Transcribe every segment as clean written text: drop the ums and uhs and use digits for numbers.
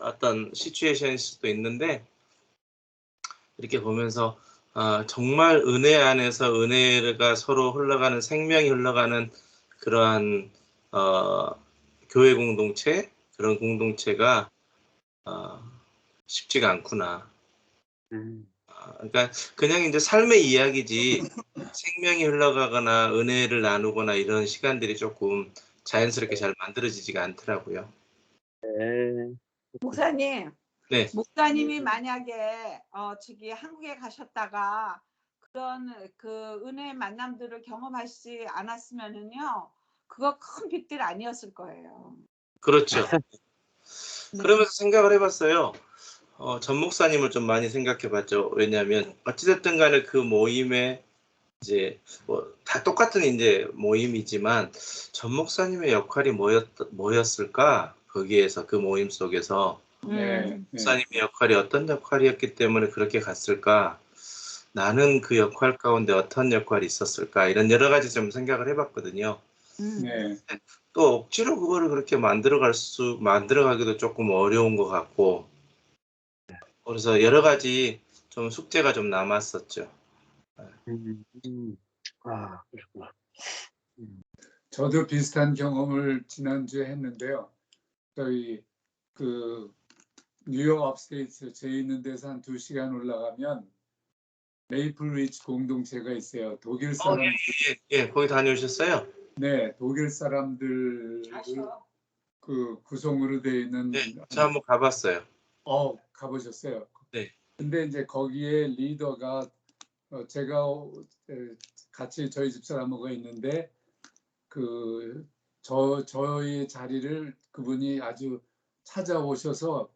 어떤 시츄에이션일 수도 있는데 이렇게 보면서 정말 은혜 안에서 은혜가 서로 흘러가는 생명이 흘러가는 그러한 교회 공동체 그런 공동체가 쉽지가 않구나. 그러니까 그냥 이제 삶의 이야기지 생명이 흘러가거나 은혜를 나누거나 이런 시간들이 조금 자연스럽게 잘 만들어지지가 않더라고요. 네. 목사님, 네. 목사님이 만약에 저기 한국에 가셨다가 그런 그 은혜의 만남들을 경험하시지 않았으면은요, 그거 큰 빅딜 아니었을 거예요. 그렇죠. 네. 그러면서 생각을 해봤어요. 전 목사님을 좀 많이 생각해봤죠. 왜냐하면 어찌됐든 간에 그 모임에 이제 뭐 다 똑같은 이제 모임이지만 전 목사님의 역할이 뭐였을까? 거기에서 그 모임 속에서 목사님의 역할이 어떤 역할이었기 때문에 그렇게 갔을까? 나는 그 역할 가운데 어떤 역할이 있었을까? 이런 여러 가지 좀 생각을 해봤거든요. 또 억지로 그거를 그렇게 만들어가기도 조금 어려운 것 같고, 그래서 여러 가지 좀 숙제가 좀 남았었죠. 그렇구나. 저도 비슷한 경험을 지난주에 했는데요. 저희 그 뉴욕 업스테이트 제 있는 데서 한 2시간 올라가면 메이플 리치 공동체가 있어요. 독일 사람 예, 거기 다녀오셨어요? 네, 독일 사람들 그 구성으로 되어 있는 네, 저 한번 가봤어요. 가보셨어요? 네. 근데 이제 거기에 리더가 제가 같이 저희 집사람하고 있는데 저희 자리를 그분이 아주 찾아오셔서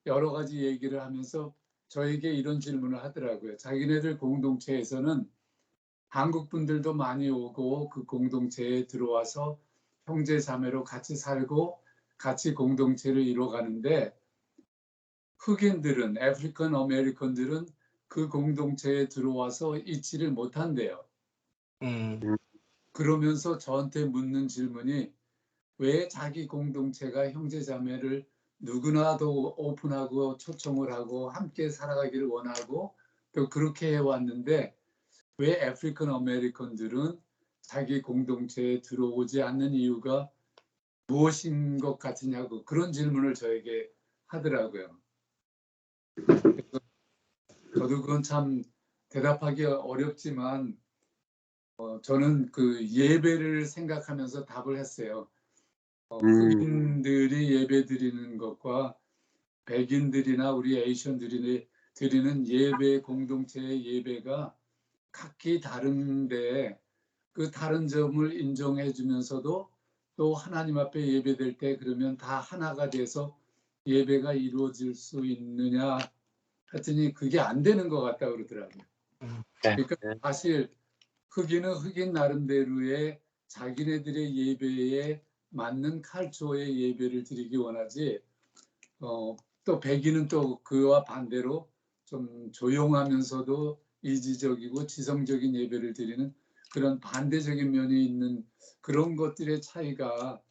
여러 가지 얘기를 하면서 저에게 이런 질문을 하더라고요. 자기네들 공동체에서는 한국 분들도 많이 오고 그 공동체에 들어와서 형제 자매로 같이 살고 같이 공동체를 이뤄가는데 흑인들은 아프리칸 아메리칸들은 그 공동체에 들어와서 있지를 못한대요. 그러면서 저한테 묻는 질문이 왜 자기 공동체가 형제자매를 누구나도 오픈하고 초청을 하고 함께 살아가기를 원하고 또 그렇게 해왔는데 왜 아프리칸 아메리칸들은 자기 공동체에 들어오지 않는 이유가 무엇인 것 같으냐고 그런 질문을 저에게 하더라고요. 저도 그건 참 대답하기 어렵지만 저는 그 예배를 생각하면서 답을 했어요. 흑인들이 예배 드리는 것과 백인들이나 우리 에이션들이 드리는 예배 공동체의 예배가 각기 다른데 그 다른 점을 인정해 주면서도 또 하나님 앞에 예배될 때 그러면 다 하나가 돼서 예배가 이루어질 수 있느냐 하여튼이 그게 안 되는 것 같다 그러더라고요. 그러니까 사실 흑인은 흑인 나름대로의 자기네들의 예배에 맞는 칼초의 예배를 드리기 원하지 또 백인은 또 그와 반대로 좀 조용하면서도 이지적이고 지성적인 예배를 드리는 그런 반대적인 면이 있는 그런 것들의 차이가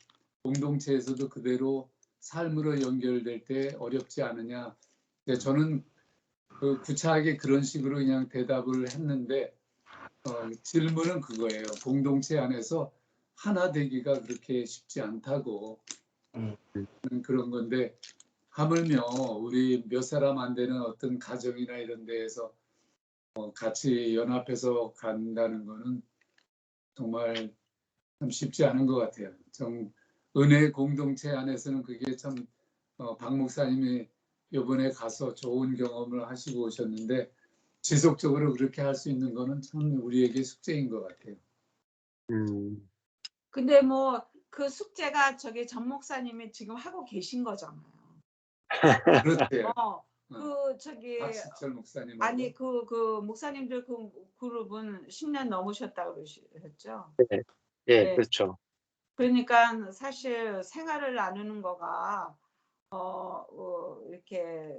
공동체에서도 그대로 삶으로 연결될 때 어렵지 않으냐. 저는 구차하게 그런 식으로 그냥 대답을 했는데 질문은 그거예요. 공동체 안에서 하나 되기가 그렇게 쉽지 않다고 그런 건데 하물며 우리 몇 사람 안 되는 어떤 가정이나 이런 데에서 같이 연합해서 간다는 거는 정말 참 쉽지 않은 것 같아요. 은혜 공동체 안에서는 그게 참 박 목사님이 이번에 가서 좋은 경험을 하시고 오셨는데 지속적으로 그렇게 할 수 있는 거는 참 우리에게 숙제인 것 같아요. 근데 뭐 그 숙제가 저기 전 목사님이 지금 하고 계신 거잖아요. 그렇대요. 그 저기 박시철 목사님 아니 그 목사님들 그 그룹은 10년 넘으셨다고 그러셨죠? 네, 그렇죠. 그러니까 사실 생활을 나누는 거가 이렇게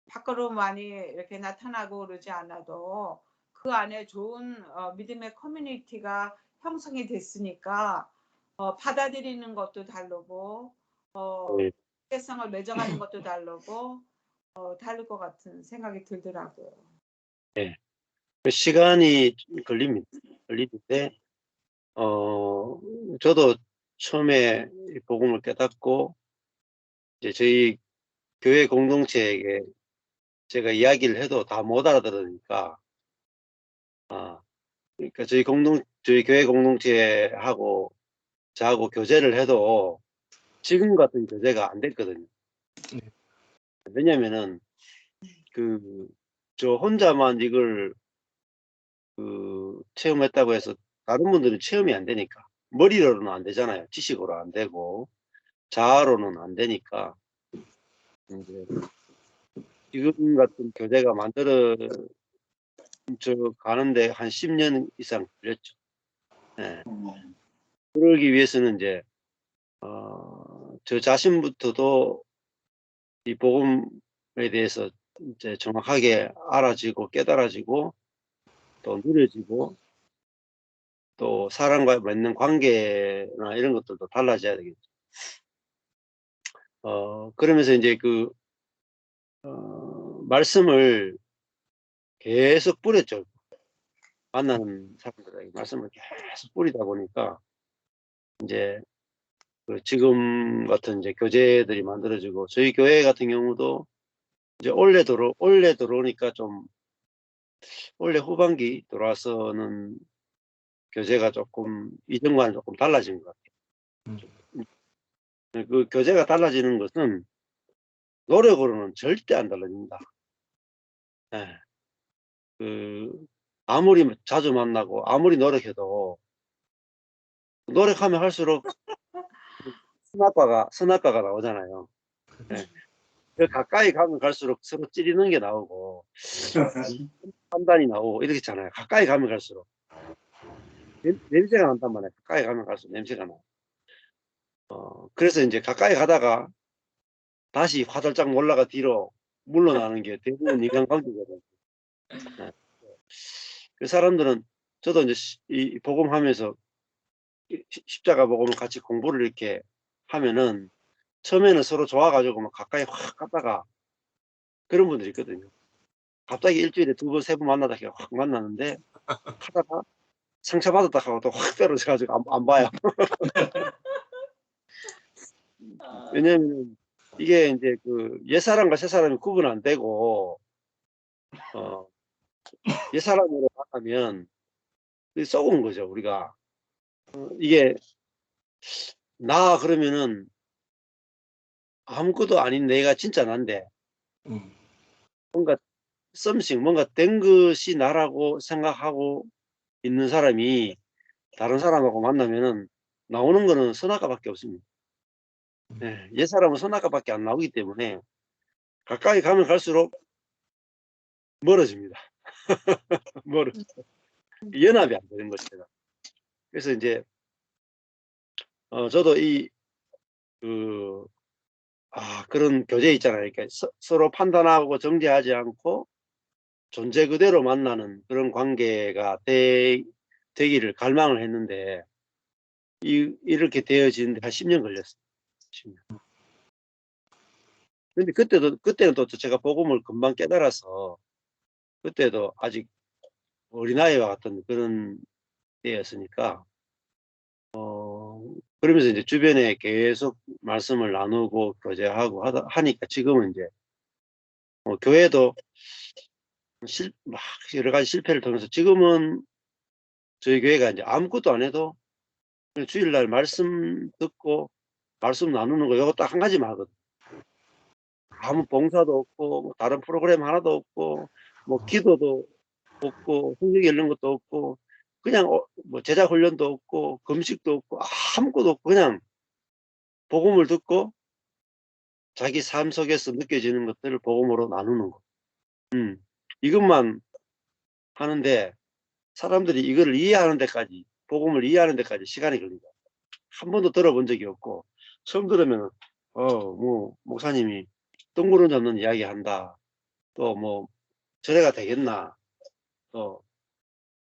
밖으로 많이 이렇게 나타나고 그러지 않아도 그 안에 좋은 믿음의 커뮤니티가 형성이 됐으니까 받아들이는 것도 다르고 관계성을 맺어가는 것도 다르고 다를 것 같은 생각이 들더라고요. 시간이 걸리는데, 저도 처음에 이 복음을 깨닫고, 이제 저희 교회 공동체에게 제가 이야기를 해도 다 못 알아들으니까, 그러니까 저희 교회 공동체하고 저하고 교제를 해도 지금 같은 교제가 안 됐거든요. 네. 왜냐면은, 저 혼자만 이걸 체험했다고 해서 다른 분들은 체험이 안 되니까. 머리로는 안 되잖아요. 지식으로 안 되고, 자아로는 안 되니까. 이제 지금 같은 교재가 가는데 한 10년 이상 걸렸죠. 예. 그러기 위해서는 이제, 저 자신부터도 이 복음에 대해서 이제 정확하게 알아지고 깨달아지고 또 누려지고 또 사람과 맺는 관계나 이런 것들도 달라져야 되겠죠. 그러면서 이제 말씀을 계속 뿌렸죠. 만나는 사람들에게 말씀을 계속 뿌리다 보니까 이제 지금 같은 이제 교재들이 만들어지고 저희 교회 같은 경우도 이제 올해 들어오니까 좀 올해 후반기 들어와서는 교재가 조금 이전과는 조금 달라진 것 같아요. 그 교재가 달라지는 것은 노력으로는 절대 안 달라집니다. 예. 아무리 자주 만나고 아무리 노력해도 노력하면 할수록 선악과가 나오잖아요. 예. 가까이 가면 갈수록 서로 찌르는 게 나오고 판단이 나오고 이렇게 있잖아요. 가까이 가면 갈수록 냄새가 난단 말이에요. 가까이 가면 갈수록 냄새가 나요. 그래서 이제 가까이 가다가 다시 화들짝 몰라가 뒤로 물러나는 게 대부분 인간관계거든요. 네. 그 사람들은 저도 이제 이 복음하면서 십자가 복음을 같이 공부를 이렇게 하면은 처음에는 서로 좋아가지고 막 가까이 확 갔다가 그런 분들이 있거든요. 갑자기 일주일에 2번, 3번 만나다 확 만나는데 하다가 상처받았다 하고 또 확 떨어져가지고 안 봐요. 왜냐면 이게 이제 옛사람과 새사람이 구분 안 되고, 옛사람으로 만나면 썩은 거죠, 우리가. 이게 나 그러면은 아무것도 아닌 내가 진짜 난데 뭔가 뭔가 된 것이 나라고 생각하고 있는 사람이 다른 사람하고 만나면은 나오는 거는 선악과밖에 없습니다. 네, 옛사람은 선악과밖에 안 나오기 때문에 가까이 가면 갈수록 멀어집니다. 연합이 안 되는 거죠. 그래서 이제 저도 그런 교제 있잖아요. 그러니까 서로 판단하고 정죄하지 않고 존재 그대로 만나는 그런 관계가 되기를 갈망을 했는데 이렇게 되어지는데 한 10년 걸렸어요. 10년. 근데 그때는 또 제가 복음을 금방 깨달아서 그때도 아직 어린아이와 같은 그런 때였으니까 그러면서 이제 주변에 계속 말씀을 나누고 교제하고 하니까 지금은 이제 교회도 막 여러 가지 실패를 통해서 지금은 저희 교회가 이제 아무것도 안 해도 그냥 주일날 말씀 듣고 말씀 나누는 거 이거 딱 한 가지만 하거든. 아무 봉사도 없고 뭐 다른 프로그램 하나도 없고 뭐 기도도 없고 성경 읽는 것도 없고 그냥 뭐 제자 훈련도 없고 금식도 없고 아무것도 없고 그냥 복음을 듣고 자기 삶 속에서 느껴지는 것들을 복음으로 나누는 거. 이것만 하는데 사람들이 이거를 이해하는 데까지 복음을 이해하는 데까지 시간이 걸립니다. 한 번도 들어본 적이 없고 처음 들으면 뭐 목사님이 뜬구름 잡는 이야기 한다. 또 뭐 절에가 되겠나. 또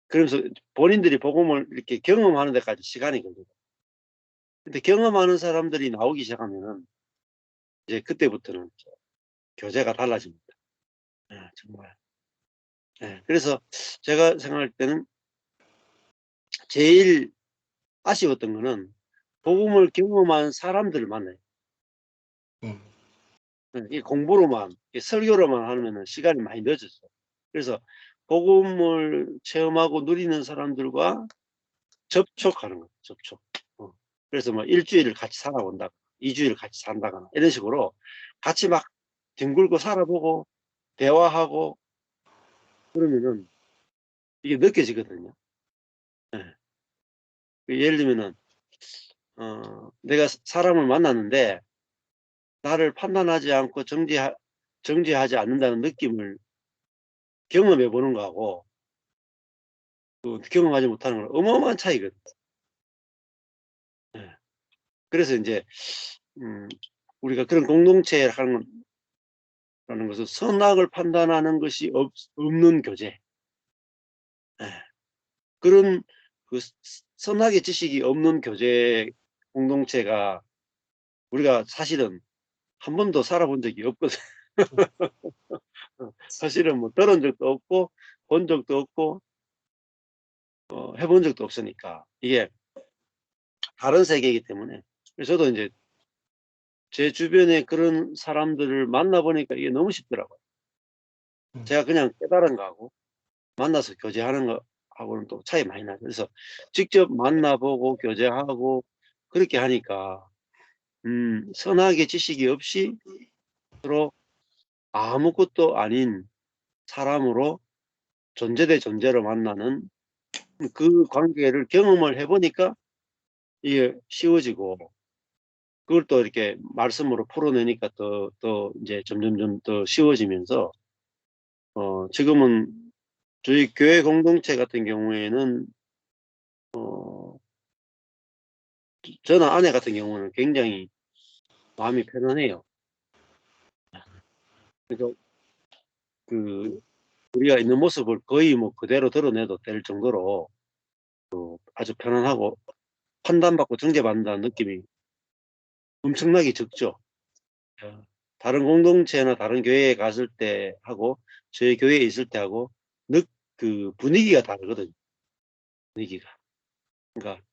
그러면서 본인들이 복음을 이렇게 경험하는 데까지 시간이 걸려요. 근데 경험하는 사람들이 나오기 시작하면은 이제 그때부터는 교재가 달라집니다. 정말. 그래서 제가 생각할 때는 제일 아쉬웠던 거는 복음을 경험한 사람들을 만나요. 음. 이 공부로만, 이 설교로만 하면은 시간이 많이 늦었어요. 그래서 복음을 체험하고 누리는 사람들과 접촉하는 거예요. 접촉. 그래서 뭐 일주일을 같이 살아본다, 2주일 같이 산다거나 이런 식으로 같이 막 뒹굴고 살아보고 대화하고 그러면은 이게 느껴지거든요. 예를 들면은 내가 사람을 만났는데 나를 판단하지 않고 정죄하지 않는다는 느낌을 경험해 보는 거하고 또 경험하지 못하는 건 어마어마한 차이거든요. 그래서 이제 우리가 그런 공동체라는 것은 선악을 판단하는 것이 없는 교제, 그런 그 선악의 지식이 없는 교제 공동체가 우리가 사실은 한 번도 살아본 적이 없거든. 사실은 뭐 들은 적도 없고 본 적도 없고 해본 적도 없으니까 이게 다른 세계이기 때문에. 그래서 저도 이제 제 주변에 그런 사람들을 만나보니까 이게 너무 쉽더라고요. 제가 그냥 깨달은 거하고 만나서 교제하는 거하고는 또 차이 많이 나죠. 그래서 직접 만나보고 교제하고 그렇게 하니까 선악의 지식이 없이 서로 아무것도 아닌 사람으로 존재 대 존재로 만나는 그 관계를 경험을 해보니까 이게 쉬워지고 그걸 또 이렇게 말씀으로 풀어내니까 또 이제 점점점 더 쉬워지면서 지금은 저희 교회 공동체 같은 경우에는 저나 아내 같은 경우는 굉장히 마음이 편안해요. 그래서 그 우리가 있는 모습을 거의 뭐 그대로 드러내도 될 정도로 아주 편안하고 판단받고 정죄받는다는 느낌이 엄청나게 적죠. 다른 공동체나 다른 교회에 갔을 때 하고 저희 교회에 있을 때 하고 그 분위기가 다르거든요. 분위기가. 그러니까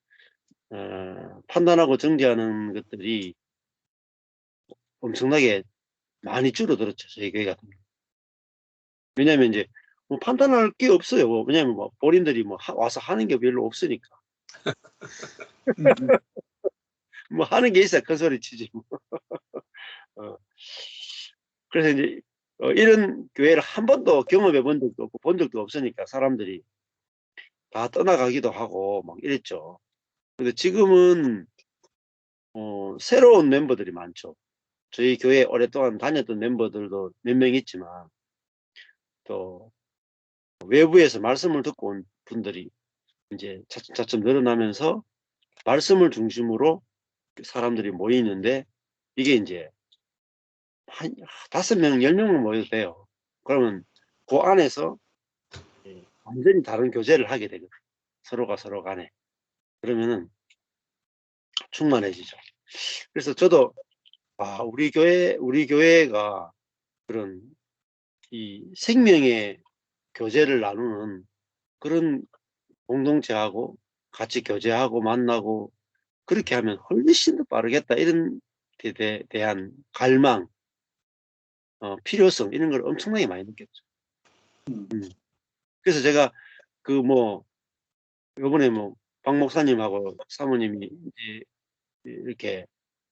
판단하고 정죄하는 것들이 엄청나게 많이 줄어들었죠. 저희 교회 같은 경우. 왜냐하면 이제 뭐 판단할 게 없어요. 왜냐하면 뭐 본인들이 뭐 와서 하는 게 별로 없으니까. 뭐 하는 게 있어야 큰 소리 치지 뭐. 그래서 이제 이런 교회를 한 번도 경험해 본 적도 없고 본 적도 없으니까 사람들이 다 떠나가기도 하고 막 이랬죠. 근데 지금은 새로운 멤버들이 많죠. 저희 교회 오랫동안 다녔던 멤버들도 몇 명 있지만 또 외부에서 말씀을 듣고 온 분들이 이제 차츰 늘어나면서 말씀을 중심으로 사람들이 모이는데 이게 이제 한 5명, 10명은 모여도 돼요. 그러면 그 안에서 완전히 다른 교제를 하게 되거든요. 서로가 서로 간에. 그러면은 충만해지죠. 그래서 저도 우리 교회가 그런 이 생명의 교제를 나누는 그런 공동체하고 같이 교제하고 만나고 그렇게 하면 훨씬 더 빠르겠다 이런 데 대한 갈망, 필요성 이런 걸 엄청나게 많이 느꼈죠. 그래서 제가 요번에 박 목사님하고 사모님이 이제 이렇게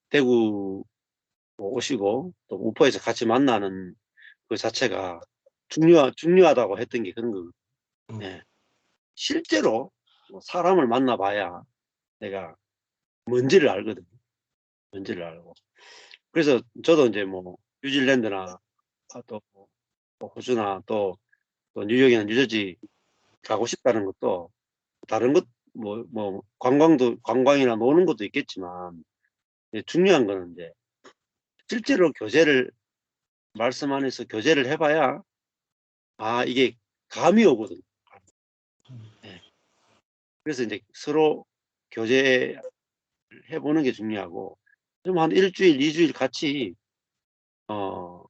대구 오시고 또 우퍼에서 같이 만나는 그 자체가 중요하다고 했던 게 그런 거거든요. 네. 실제로 사람을 만나봐야 내가 뭔지를 알거든요. 뭔지를 알고. 그래서 저도 이제 뉴질랜드나 또 호주나 또 뉴욕이나 뉴저지 가고 싶다는 것도 다른 것 관광이나 노는 것도 있겠지만 중요한 거는 이제 실제로 말씀 안에서 교제를 해봐야 이게 감이 오거든요. 네. 그래서 이제 서로 교제해보는 게 중요하고 좀 한 일주일, 2주일 같이 뭐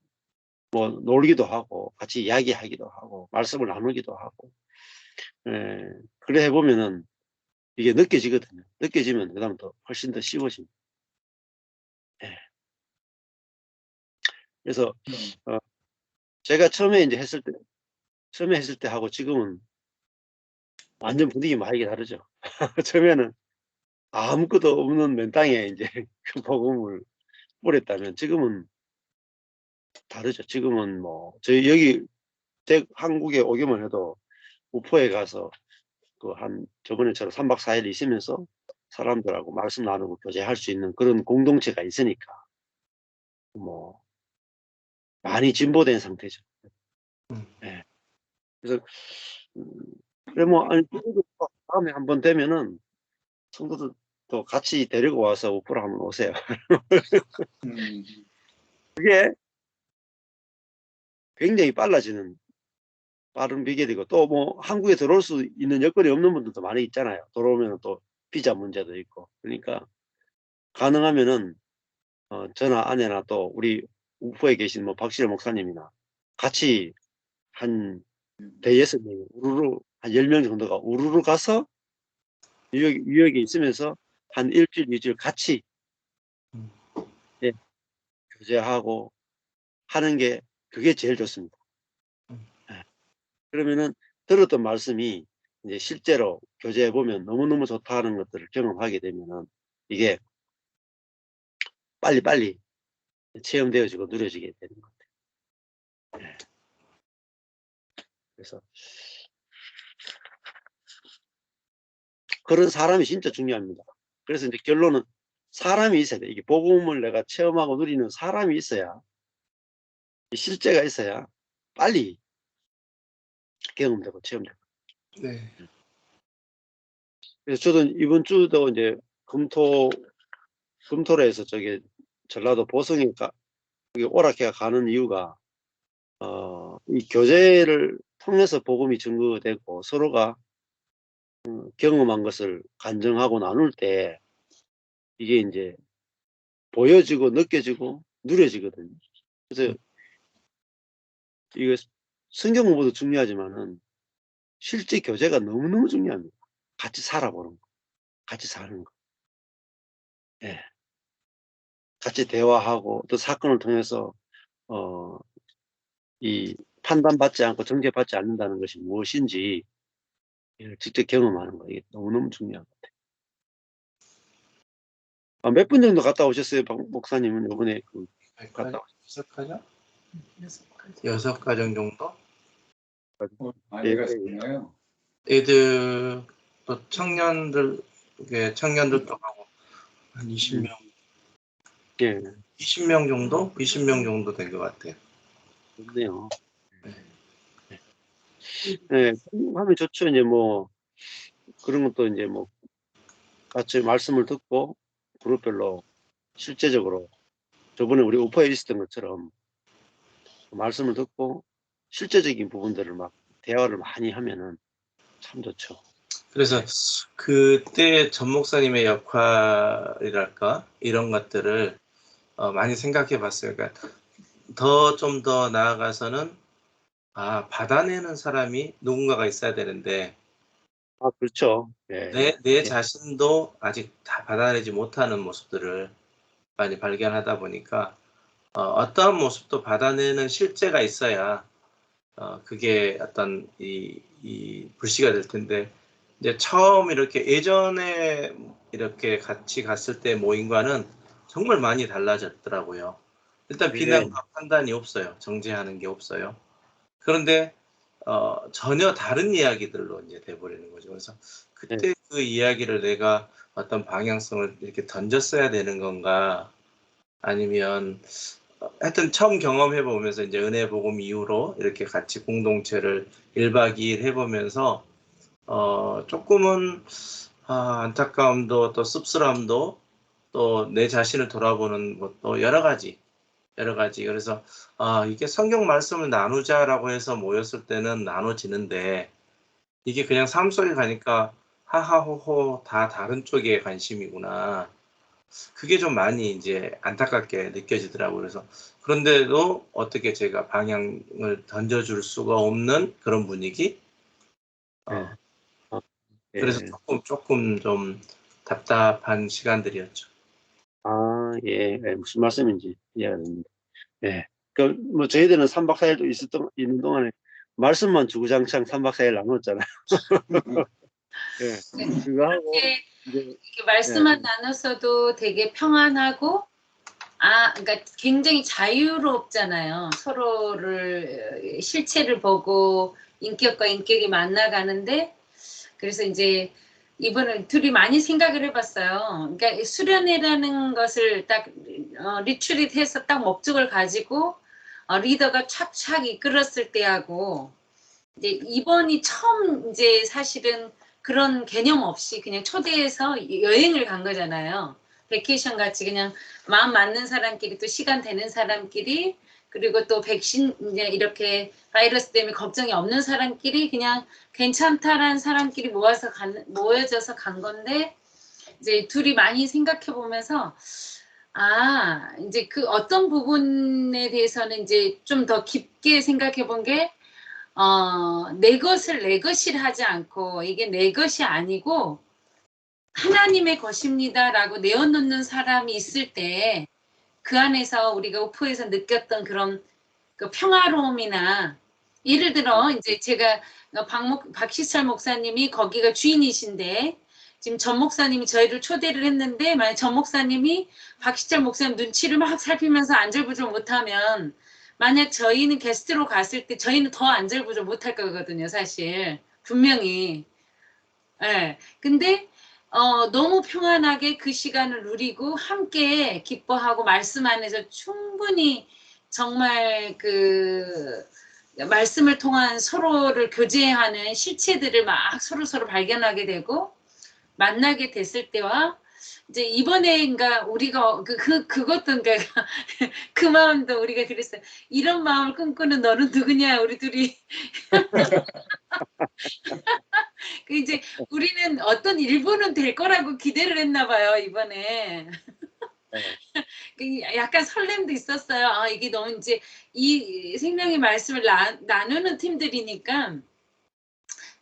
놀기도 하고 같이 이야기하기도 하고 말씀을 나누기도 하고 그래 해보면은 이게 느껴지거든요. 느껴지면 그다음 더 훨씬 더 쉬워집니다. 예. 그래서 제가 처음에 했을 때 하고 지금은 완전 분위기 많이 다르죠. 처음에는 아무것도 없는 맨 땅에 이제 그 복음을 뿌렸다면 지금은 다르죠. 지금은 뭐 저희 여기 한국에 오기만 해도 우포에 가서 저번에처럼 3박 4일 있으면서 사람들하고 말씀 나누고 교제할 수 있는 그런 공동체가 있으니까 뭐 많이 진보된 상태죠. 예. 그래서 그래 뭐 아니 다음에 한번 되면은 성도들 또 같이 데리고 와서 우포로 한번 오세요. 그게 굉장히 빠른 비결이고 또 뭐 한국에 들어올 수 있는 여건이 없는 분들도 많이 있잖아요. 들어오면 또 비자 문제도 있고 그러니까 가능하면은 저나 아내나 또 우리 우포에 계신 뭐 박실 목사님이나 같이 한 대여섯 명이 우르르 한 10명 정도가 우르르 가서 뉴욕에 있으면서 한 일주일, 2주일 같이 예, 교제하고 하는 게 그게 제일 좋습니다. 예. 그러면은 들었던 말씀이 이제 실제로 교제해 보면 너무너무 좋다는 것들을 경험하게 되면은 이게 빨리 체험되어지고 누려지게 되는 것 같아요. 예. 그래서 그런 사람이 진짜 중요합니다. 그래서 이제 결론은 사람이 있어야 돼. 이게 복음을 내가 체험하고 누리는 사람이 있어야, 실제가 있어야 빨리 경험되고 체험되고. 네. 그래서 저도 이번 주도 이제 금토로 해서 저기 전라도 보성에 오락회가 가는 이유가 이 교제를 통해서 복음이 증거되고 서로가 경험한 것을 간증하고 나눌 때 이게 이제 보여지고 느껴지고 누려지거든요. 그래서 이거 성경 공부도 중요하지만은 실제 교제가 너무너무 중요합니다. 같이 살아보는 거, 같이 사는 거. 예. 같이 대화하고 또 사건을 통해서 이 판단받지 않고 정죄받지 않는다는 것이 무엇인지 직접 경험하는 거, 이게 너무너무 중요한 것 같아요. 몇 분 정도 갔다 오셨어요, 박 목사님은? 이번에 갔다 오셨어요? 6 가정 정도? 많이 가셨나요? 애들 또 청년들도 하고 한 20명, 예, 20명 정도? 20명 정도 된 것 같아요. 좋네요. 예, 하면 좋죠. 이제 뭐 그런 것도 이제 뭐 같이 말씀을 듣고 그룹별로 실제적으로 저번에 우리 오퍼에 있었던 것처럼 말씀을 듣고 실제적인 부분들을 막 대화를 많이 하면은 참 좋죠. 그래서 그때 전 목사님의 역할이랄까 이런 것들을 많이 생각해 봤어요. 그러니까 좀 더 나아가서는 받아내는 사람이 누군가가 있어야 되는데 아, 그렇죠. 예, 내 예. 자신도 아직 다 받아내지 못하는 모습들을 많이 발견하다 보니까 어떠한 모습도 받아내는 실제가 있어야 그게 어떤 이 불씨가 될 텐데 이제 처음 이렇게 예전에 이렇게 같이 갔을 때 모임과는 정말 많이 달라졌더라고요. 일단 네. 비난과 판단이 없어요. 정죄하는 게 없어요. 그런데 전혀 다른 이야기들로 이제 돼버리는 거죠. 그래서 그때 그 이야기를 내가 어떤 방향성을 이렇게 던졌어야 되는 건가 아니면 하여튼 처음 경험해 보면서 이제 은혜 복음 이후로 이렇게 같이 공동체를 1박 2일 해보면서 조금은 안타까움도 또 씁쓸함도 또 내 자신을 돌아보는 것도 여러 가지 그래서 이게 성경 말씀을 나누자라고 해서 모였을 때는 나눠지는데 이게 그냥 삶 속에 가니까 하하호호 다 다른 쪽에 관심이구나. 그게 좀 많이 이제 안타깝게 느껴지더라고요. 그래서 그런데도 어떻게 제가 방향을 던져줄 수가 없는 그런 분위기. 네. 그래서 예. 조금 좀 답답한 시간들이었죠. 아, 예. 예, 무슨 말씀인지 이해가 됩니다. 예. 그, 뭐, 저희들은 3박 4일도 있는 동안에 말씀만 주구장창 3박 4일 나눴잖아요. 예. 그거 하고, 이렇게 이제, 이렇게 말씀만 나눴어도 되게 평안하고, 그러니까 굉장히 자유롭잖아요. 서로를 실체를 보고 인격과 인격이 만나가는데, 그래서 이제 이번에 둘이 많이 생각을 해봤어요. 그러니까 수련회라는 것을 딱 리트릿해서 딱 목적을 가지고 리더가 착착 이끌었을 때하고, 이제 이번이 처음 이제 사실은 그런 개념 없이 그냥 초대해서 여행을 간 거잖아요. 베케이션 같이 그냥 마음 맞는 사람끼리 또 시간 되는 사람끼리, 그리고 또 백신 이제 이렇게 바이러스 때문에 걱정이 없는 사람끼리 그냥 괜찮다라는 사람끼리 모여져서 간 건데, 이제 둘이 많이 생각해 보면서 이제 그 어떤 부분에 대해서는 이제 좀 더 깊게 생각해 본 게, 내 것을 내 것이라 하지 않고 이게 내 것이 아니고 하나님의 것입니다라고 내어놓는 사람이 있을 때 그 안에서 우리가 오프에서 느꼈던 그런 그 평화로움이나, 예를 들어 이제 제가 박시철 목사님이 거기가 주인이신데 지금 전 목사님이 저희를 초대를 했는데, 만약 전 목사님이 박시철 목사님 눈치를 막 살피면서 안절부절 못하면, 만약 저희는 게스트로 갔을 때 저희는 더 안절부절 못할 거거든요, 사실. 분명히. 예. 근데 너무 평안하게 그 시간을 누리고 함께 기뻐하고 말씀 안에서 충분히 정말 그 말씀을 통한 서로를 교제하는 실체들을 막 서로 발견하게 되고 만나게 됐을 때와, 이제 이번에인가 우리가 그것도 그러니까 그 마음도 우리가 그랬어요. 이런 마음을 꿈꾸는 너는 누구냐, 우리 둘이. 그 이제 우리는 어떤 일부는 될 거라고 기대를 했나 봐요, 이번에. 그 약간 설렘도 있었어요. 이게 너무 이제 이 생명의 말씀을 나누는 팀들이니까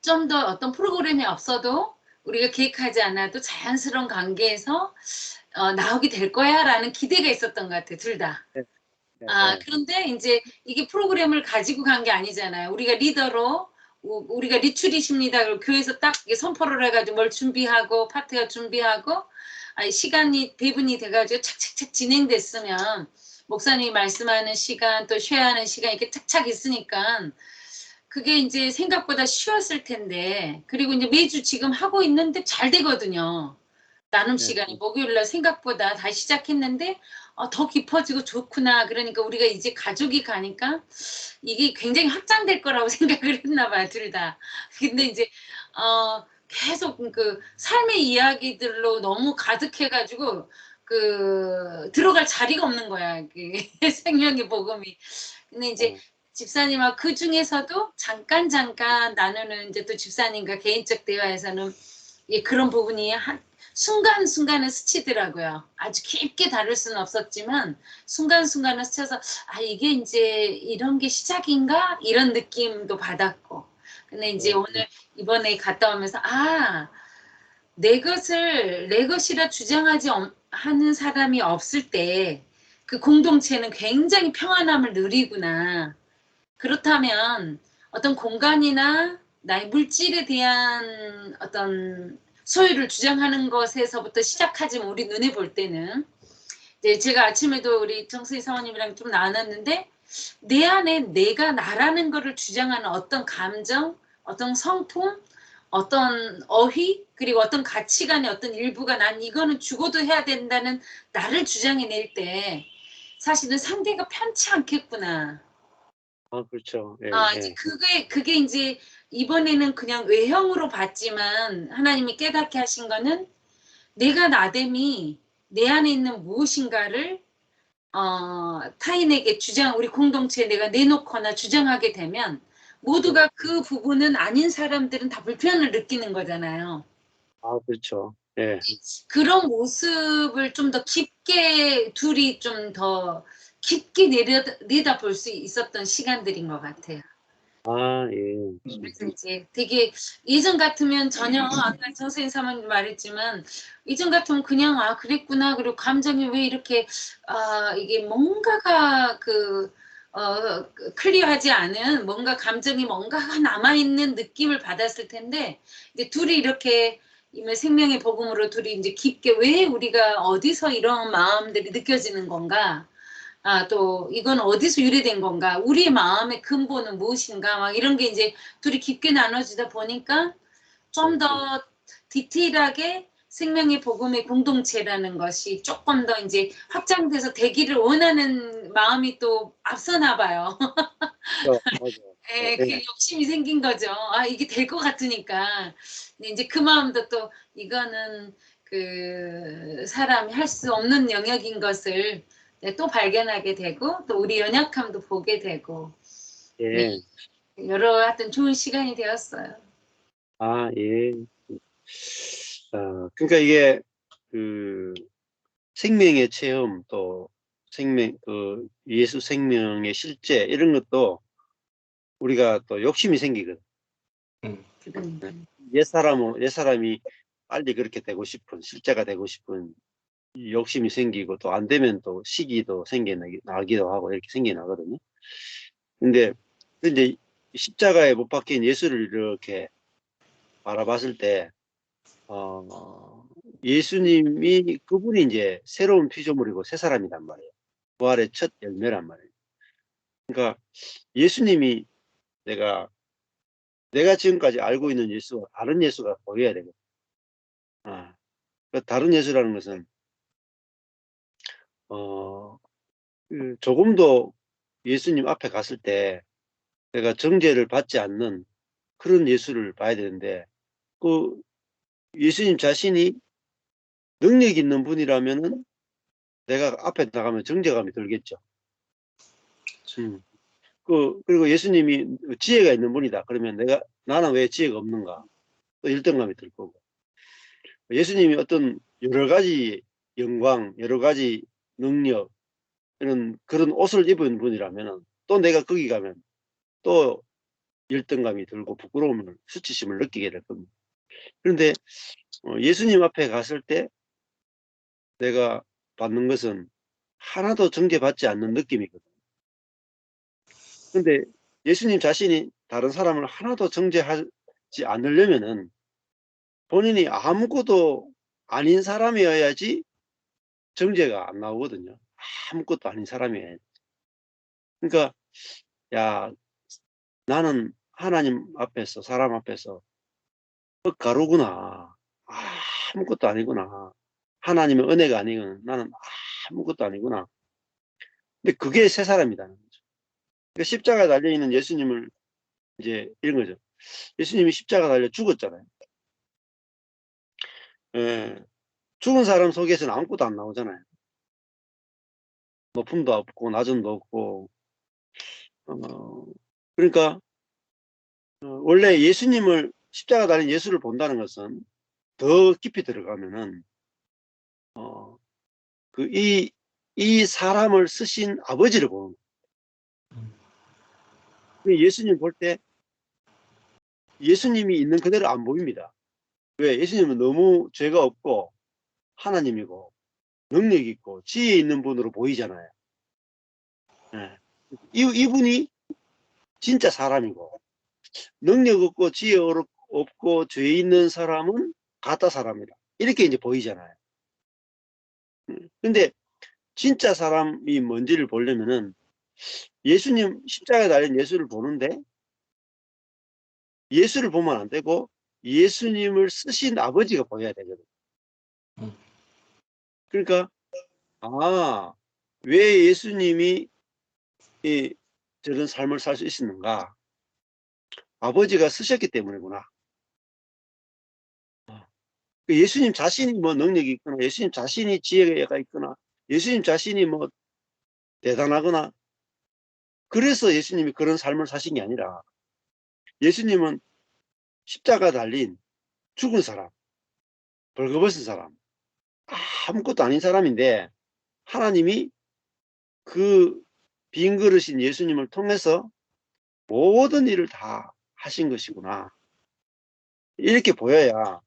좀 더 어떤 프로그램이 없어도 우리가 계획하지 않아도 자연스러운 관계에서 나오게 될 거야라는 기대가 있었던 것 같아요, 둘 다. 그런데 이제 이게 프로그램을 가지고 간 게 아니잖아요. 우리가 리더로 우리가 리출이십니다. 그리고 교회에서 딱 선포를 해가지고 뭘 준비하고 파트가 준비하고 시간이 배분이 돼가지고 착착착 진행됐으면 목사님이 말씀하는 시간 또 쉐어하는 시간 이렇게 착착 있으니까 그게 이제 생각보다 쉬웠을 텐데, 그리고 이제 매주 지금 하고 있는데 잘 되거든요. 나눔 시간이 목요일날 생각보다 다시 시작했는데 더 깊어지고 좋구나. 그러니까 우리가 이제 가족이 가니까 이게 굉장히 확장될 거라고 생각을 했나 봐요, 둘 다. 근데 이제 계속 그 삶의 이야기들로 너무 가득해가지고 들어갈 자리가 없는 거야, 그 생명의 복음이. 근데 이제 집사님하고 그 중에서도 잠깐 나누는 이제 또 집사님과 개인적 대화에서는 그런 부분이 순간순간에 스치더라고요. 아주 깊게 다룰 수는 없었지만 순간순간에 스쳐서 이게 이제 이런 게 시작인가? 이런 느낌도 받았고. 근데 이제 오늘 이번에 갔다 오면서 내 것을 내 것이라 주장하지 하는 사람이 없을 때 그 공동체는 굉장히 평안함을 누리구나. 그렇다면 어떤 공간이나 나의 물질에 대한 어떤 소유를 주장하는 것에서부터 시작하지만 우리 눈에 볼 때는 이제 제가 아침에도 우리 정수희 사모님이랑 좀 나눴는데, 내 안에 내가 나라는 거를 주장하는 어떤 감정, 어떤 성품, 어떤 어휘, 그리고 어떤 가치관의 어떤 일부가 난 이거는 죽어도 해야 된다는 나를 주장해낼 때 사실은 상대가 편치 않겠구나. 그렇죠. 이제 그게 이제 이번에는 그냥 외형으로 봤지만 하나님이 깨닫게 하신 거는 내가 나됨이 내 안에 있는 무엇인가를 타인에게 우리 공동체에 내가 내놓거나 주장하게 되면 모두가 그 부분은 아닌 사람들은 다 불편을 느끼는 거잖아요. 그렇죠. 예. 그런 모습을 좀 더 깊게 둘이 좀 더 깊게 내려볼 수 있었던 시간들인 것 같아요. 아, 예. 그래서 이제 되게 예전 같으면 전혀 아까 선생님 사모님 말했지만 예전 같으면 그냥 아 그랬구나 그리고 감정이 왜 이렇게 이게 뭔가가 클리어하지 않은 뭔가 감정이 뭔가가 남아있는 느낌을 받았을 텐데 이제 둘이 이렇게 생명의 복음으로 둘이 이제 깊게 왜 우리가 어디서 이런 마음들이 느껴지는 건가 또 이건 어디서 유래된 건가? 우리의 마음의 근본은 무엇인가? 막 이런 게 이제 둘이 깊게 나눠지다 보니까 좀 더 디테일하게 생명의 복음의 공동체라는 것이 조금 더 이제 확장돼서 되기를 원하는 마음이 또 앞서나 봐요. 맞아. 예, 예. 그 욕심이 생긴 거죠. 이게 될 것 같으니까. 근데 이제 그 마음도 또 이거는 그 사람이 할 수 없는 영역인 것을 또 발견하게 되고 또 우리 연약함도 보게 되고 네, 예. 여러 하여튼 좋은 시간이 되었어요. 아, 예. 그러니까 이게 그 생명의 체험 또 예수 생명의 실제 이런 것도 우리가 또 욕심이 생기거든. 옛사람이 빨리 그렇게 되고 싶은 실제가 되고 싶은 이 욕심이 생기고 또 안 되면 또 시기도 생겨나기도 하고 이렇게 생겨나거든요. 근데 십자가에 못 박힌 예수를 이렇게 바라봤을 때 예수님이 그분이 이제 새로운 피조물이고 새 사람이란 말이에요. 부활의 첫 열매란 말이에요. 그러니까 예수님이 내가 지금까지 알고 있는 예수와 다른 예수가 보여야 되거든. 그 다른 예수라는 것은 조금도 예수님 앞에 갔을 때 내가 정죄를 받지 않는 그런 예수를 봐야 되는데 그 예수님 자신이 능력 있는 분이라면은 내가 앞에 나가면 정죄감이 들겠죠. 그리고 예수님이 지혜가 있는 분이다. 그러면 나는 왜 지혜가 없는가? 또 열등감이 들 거고. 예수님이 어떤 여러 가지 영광, 여러 가지 능력, 그런 옷을 입은 분이라면 또 내가 거기 가면 또 열등감이 들고 부끄러움을, 수치심을 느끼게 될 겁니다. 그런데 예수님 앞에 갔을 때 내가 받는 것은 하나도 정죄받지 않는 느낌이거든. 근데 예수님 자신이 다른 사람을 하나도 정죄하지 않으려면은 본인이 아무것도 아닌 사람이어야지 정죄가 안 나오거든요. 아무것도 아닌 사람이에요. 그러니까 야, 나는 하나님 앞에서 사람 앞에서 헛가루구나. 아무것도 아니구나. 하나님의 은혜가 아니면 나는 아무것도 아니구나. 근데 그게 새 사람이라는 거죠. 그러니까 십자가에 달려있는 예수님을 이제 이런 거죠. 예수님이 십자가 달려 죽었잖아요. 예, 죽은 사람 속에서는 아무것도 안 나오잖아요. 높음도 없고 낮음도 없고 그러니까 원래 십자가 달린 예수를 본다는 것은 더 깊이 들어가면은 이 사람을 쓰신 아버지를 보는 거예요. 예수님 볼 때 예수님이 있는 그대로 안 보입니다. 왜? 예수님은 너무 죄가 없고 하나님이고 능력 있고 지혜 있는 분으로 보이잖아요. 네. 이분이 진짜 사람이고 능력 없고 지혜 없고 죄 있는 사람은 가짜 사람이다. 이렇게 이제 보이잖아요. 근데 진짜 사람이 뭔지를 보려면은 예수님 십자가에 달린 예수를 보는데 예수를 보면 안 되고 예수님을 쓰신 아버지가 보여야 되거든. 그러니까 왜 예수님이 저런 삶을 살 수 있었는가? 아버지가 쓰셨기 때문이구나. 예수님 자신이 뭐 능력이 있거나 예수님 자신이 지혜가 있거나 예수님 자신이 뭐 대단하거나 그래서 예수님이 그런 삶을 사신 게 아니라 예수님은 십자가 달린 죽은 사람 벌거벗은 사람, 아무것도 아닌 사람인데 하나님이 그 빈 그릇인 예수님을 통해서 모든 일을 다 하신 것이구나. 이렇게 보여야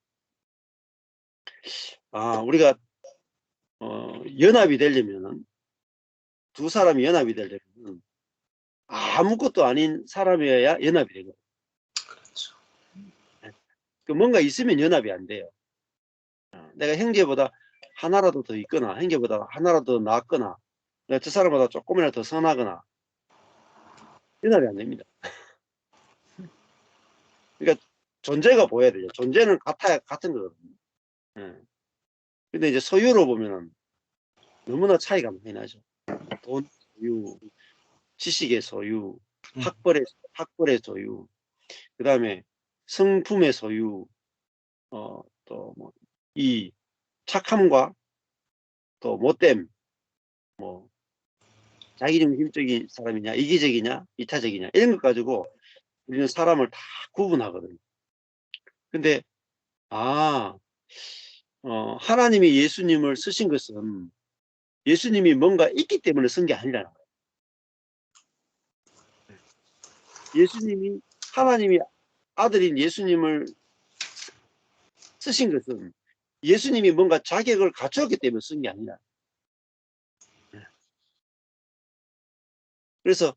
우리가 연합이 되려면은, 두 사람이 연합이 되려면 아무것도 아닌 사람이어야 연합이 되거든요. 그렇죠. 뭔가 있으면 연합이 안 돼요. 내가 형제보다 하나라도 더 있거나 형제보다 하나라도 더 낫거나 내가 저 사람보다 조금이라도 더 선하거나 연합이 안 됩니다. 그러니까 존재가 보여야 돼요. 존재는 같은 거거든요. 근데 이제 소유로 보면은 너무나 차이가 많이 나죠. 돈 소유, 지식의 소유, 학벌의 소유, 그 다음에 성품의 소유, 또 뭐 이 착함과 또 못됨, 뭐 자기중심적인 사람이냐, 이기적이냐, 이타적이냐 이런 것 가지고 우리는 사람을 다 구분하거든요. 근데 하나님이 예수님을 쓰신 것은 예수님이 뭔가 있기 때문에 쓴 게 아니라는 거예요. 예수님이, 하나님이 아들인 예수님을 쓰신 것은 예수님이 뭔가 자격을 갖추었기 때문에 쓴 게 아니라. 그래서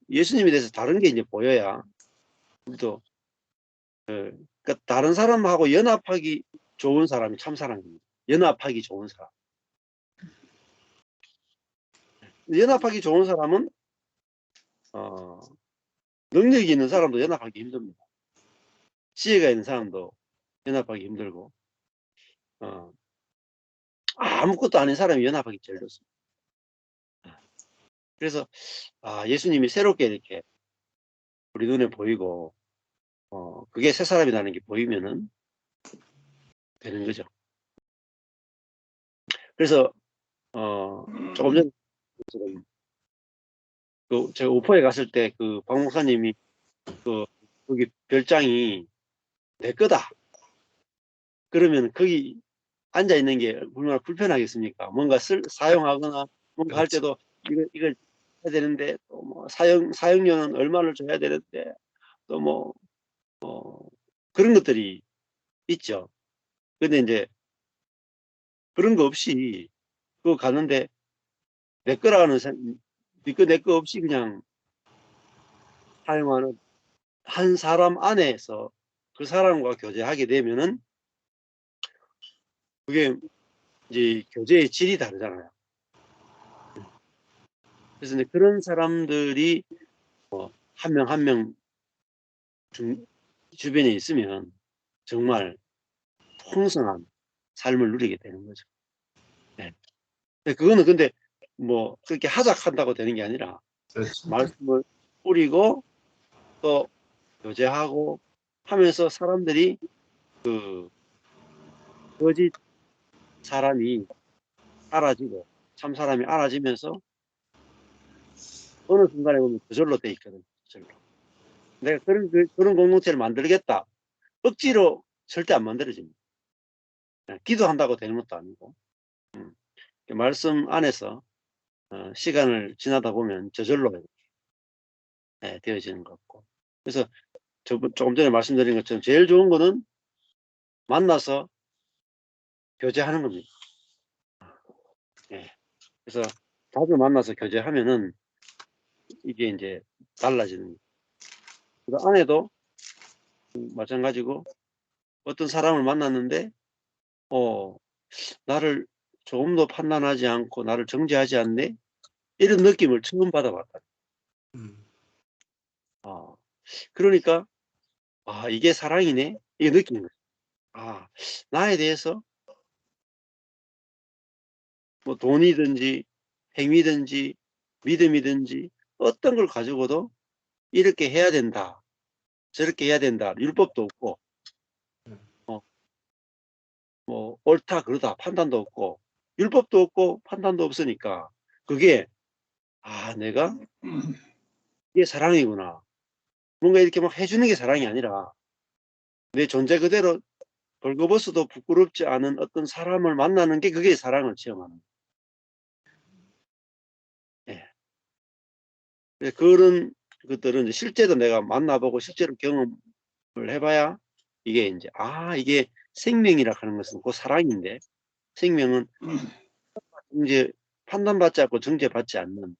예수님에 대해서 다른 게 이제 보여야 우리도 그러니까 다른 사람하고 연합하기 좋은 사람이 참 사람입니다. 연합하기 좋은 사람. 연합하기 좋은 사람은 능력이 있는 사람도 연합하기 힘듭니다. 지혜가 있는 사람도 연합하기 힘들고 아무것도 아닌 사람이 연합하기 제일 좋습니다. 그래서 예수님이 새롭게 이렇게 우리 눈에 보이고 그게 새 사람이라는 게 보이면은 되는 거죠. 그래서 조금 전에 제가 오포에 갔을 때 그 박 목사님이 거기 별장이 내 거다. 그러면 거기 앉아 있는 게 얼마나 불편하겠습니까? 뭔가 사용하거나 뭔가 할 때도 이걸 해야 되는데 또 뭐 사용료는 얼마를 줘야 되는데 또 뭐 그런 것들이 있죠. 근데 이제 그런 거 없이 그거 가는데 내 거라는 내 거 없이 그냥 사용하는 한 사람 안에서 그 사람과 교제하게 되면은 그게 이제 교제의 질이 다르잖아요. 그래서 이제 그런 사람들이 한 명 한 명 주변에 있으면 정말 풍성한 삶을 누리게 되는 거죠. 네. 그거는 근데 뭐 그렇게 하작한다고 되는 게 아니라 그렇죠. 말씀을 뿌리고 또 교제하고 하면서 사람들이 그 거짓 사람이 알아지고 참 사람이 알아지면서 어느 순간에 보면 저절로 돼 있거든. 저절로. 내가 그런 공동체를 만들겠다. 억지로 절대 안 만들어집니다. 기도한다고 되는 것도 아니고 말씀 안에서 시간을 지나다 보면 저절로 되어지는 것 같고. 그래서 조금 전에 말씀드린 것처럼 제일 좋은 거는 만나서 교제하는 겁니다. 그래서 자주 만나서 교제하면은 이게 이제 달라지는 거예요. 그 안에도 마찬가지고 어떤 사람을 만났는데 나를 조금 더 판단하지 않고 나를 정죄하지 않네? 이런 느낌을 처음 받아봤다. 그러니까 이게 사랑이네? 이게 느끼는 거예요. 나에 대해서 뭐 돈이든지 행위든지 믿음이든지 어떤 걸 가지고도 이렇게 해야 된다, 저렇게 해야 된다, 율법도 없고 뭐 옳다 그러다 판단도 없고 율법도 없고 판단도 없으니까 그게 내가 이게 사랑이구나. 뭔가 이렇게 막 해주는 게 사랑이 아니라 내 존재 그대로 벌거벗어도 부끄럽지 않은 어떤 사람을 만나는 게 그게 사랑을 체험하는 거예요. 예. 그런 것들은 이제 실제로 내가 만나보고 실제로 경험을 해봐야 이게 이제 이게 생명이라 하는 것은 그 사랑인데 생명은 이제 판단받지 않고 정죄받지 않는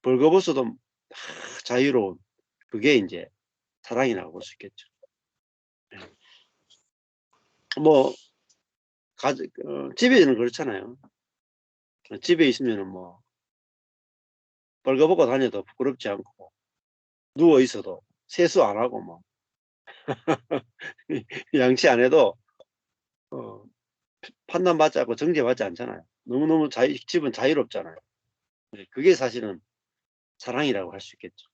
벌거벗어도 자유로운 그게 이제 사랑이라고 볼 수 있겠죠. 뭐 집에는 그렇잖아요. 집에 있으면은 뭐 벌거벗고 다녀도 부끄럽지 않고 누워 있어도 세수 안 하고 뭐 양치 안 해도 판단받지 않고 정죄받지 않잖아요. 너무너무 집은 자유롭잖아요. 그게 사실은 사랑이라고 할 수 있겠죠.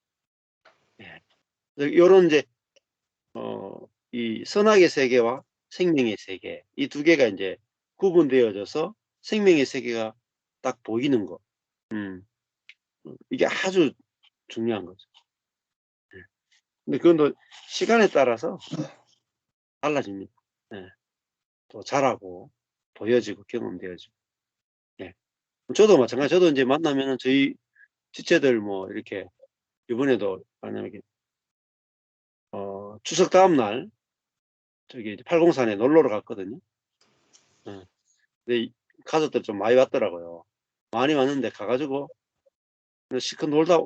예. 요런 이제 이 선악의 세계와 생명의 세계 이 두 개가 이제 구분되어져서 생명의 세계가 딱 보이는 거. 이게 아주 중요한 거죠. 예. 근데 그건 또 시간에 따라서 달라집니다. 예. 또 자라고 보여지고 경험되어지고. 예. 저도 마찬가지. 저도 이제 만나면은 저희 지체들 뭐 이렇게 이번에도 만약에 추석 다음 날 저기 팔공산에 놀러를 갔거든요. 근데 가족들 좀 많이 왔더라고요. 많이 왔는데 가가지고 실컷 놀다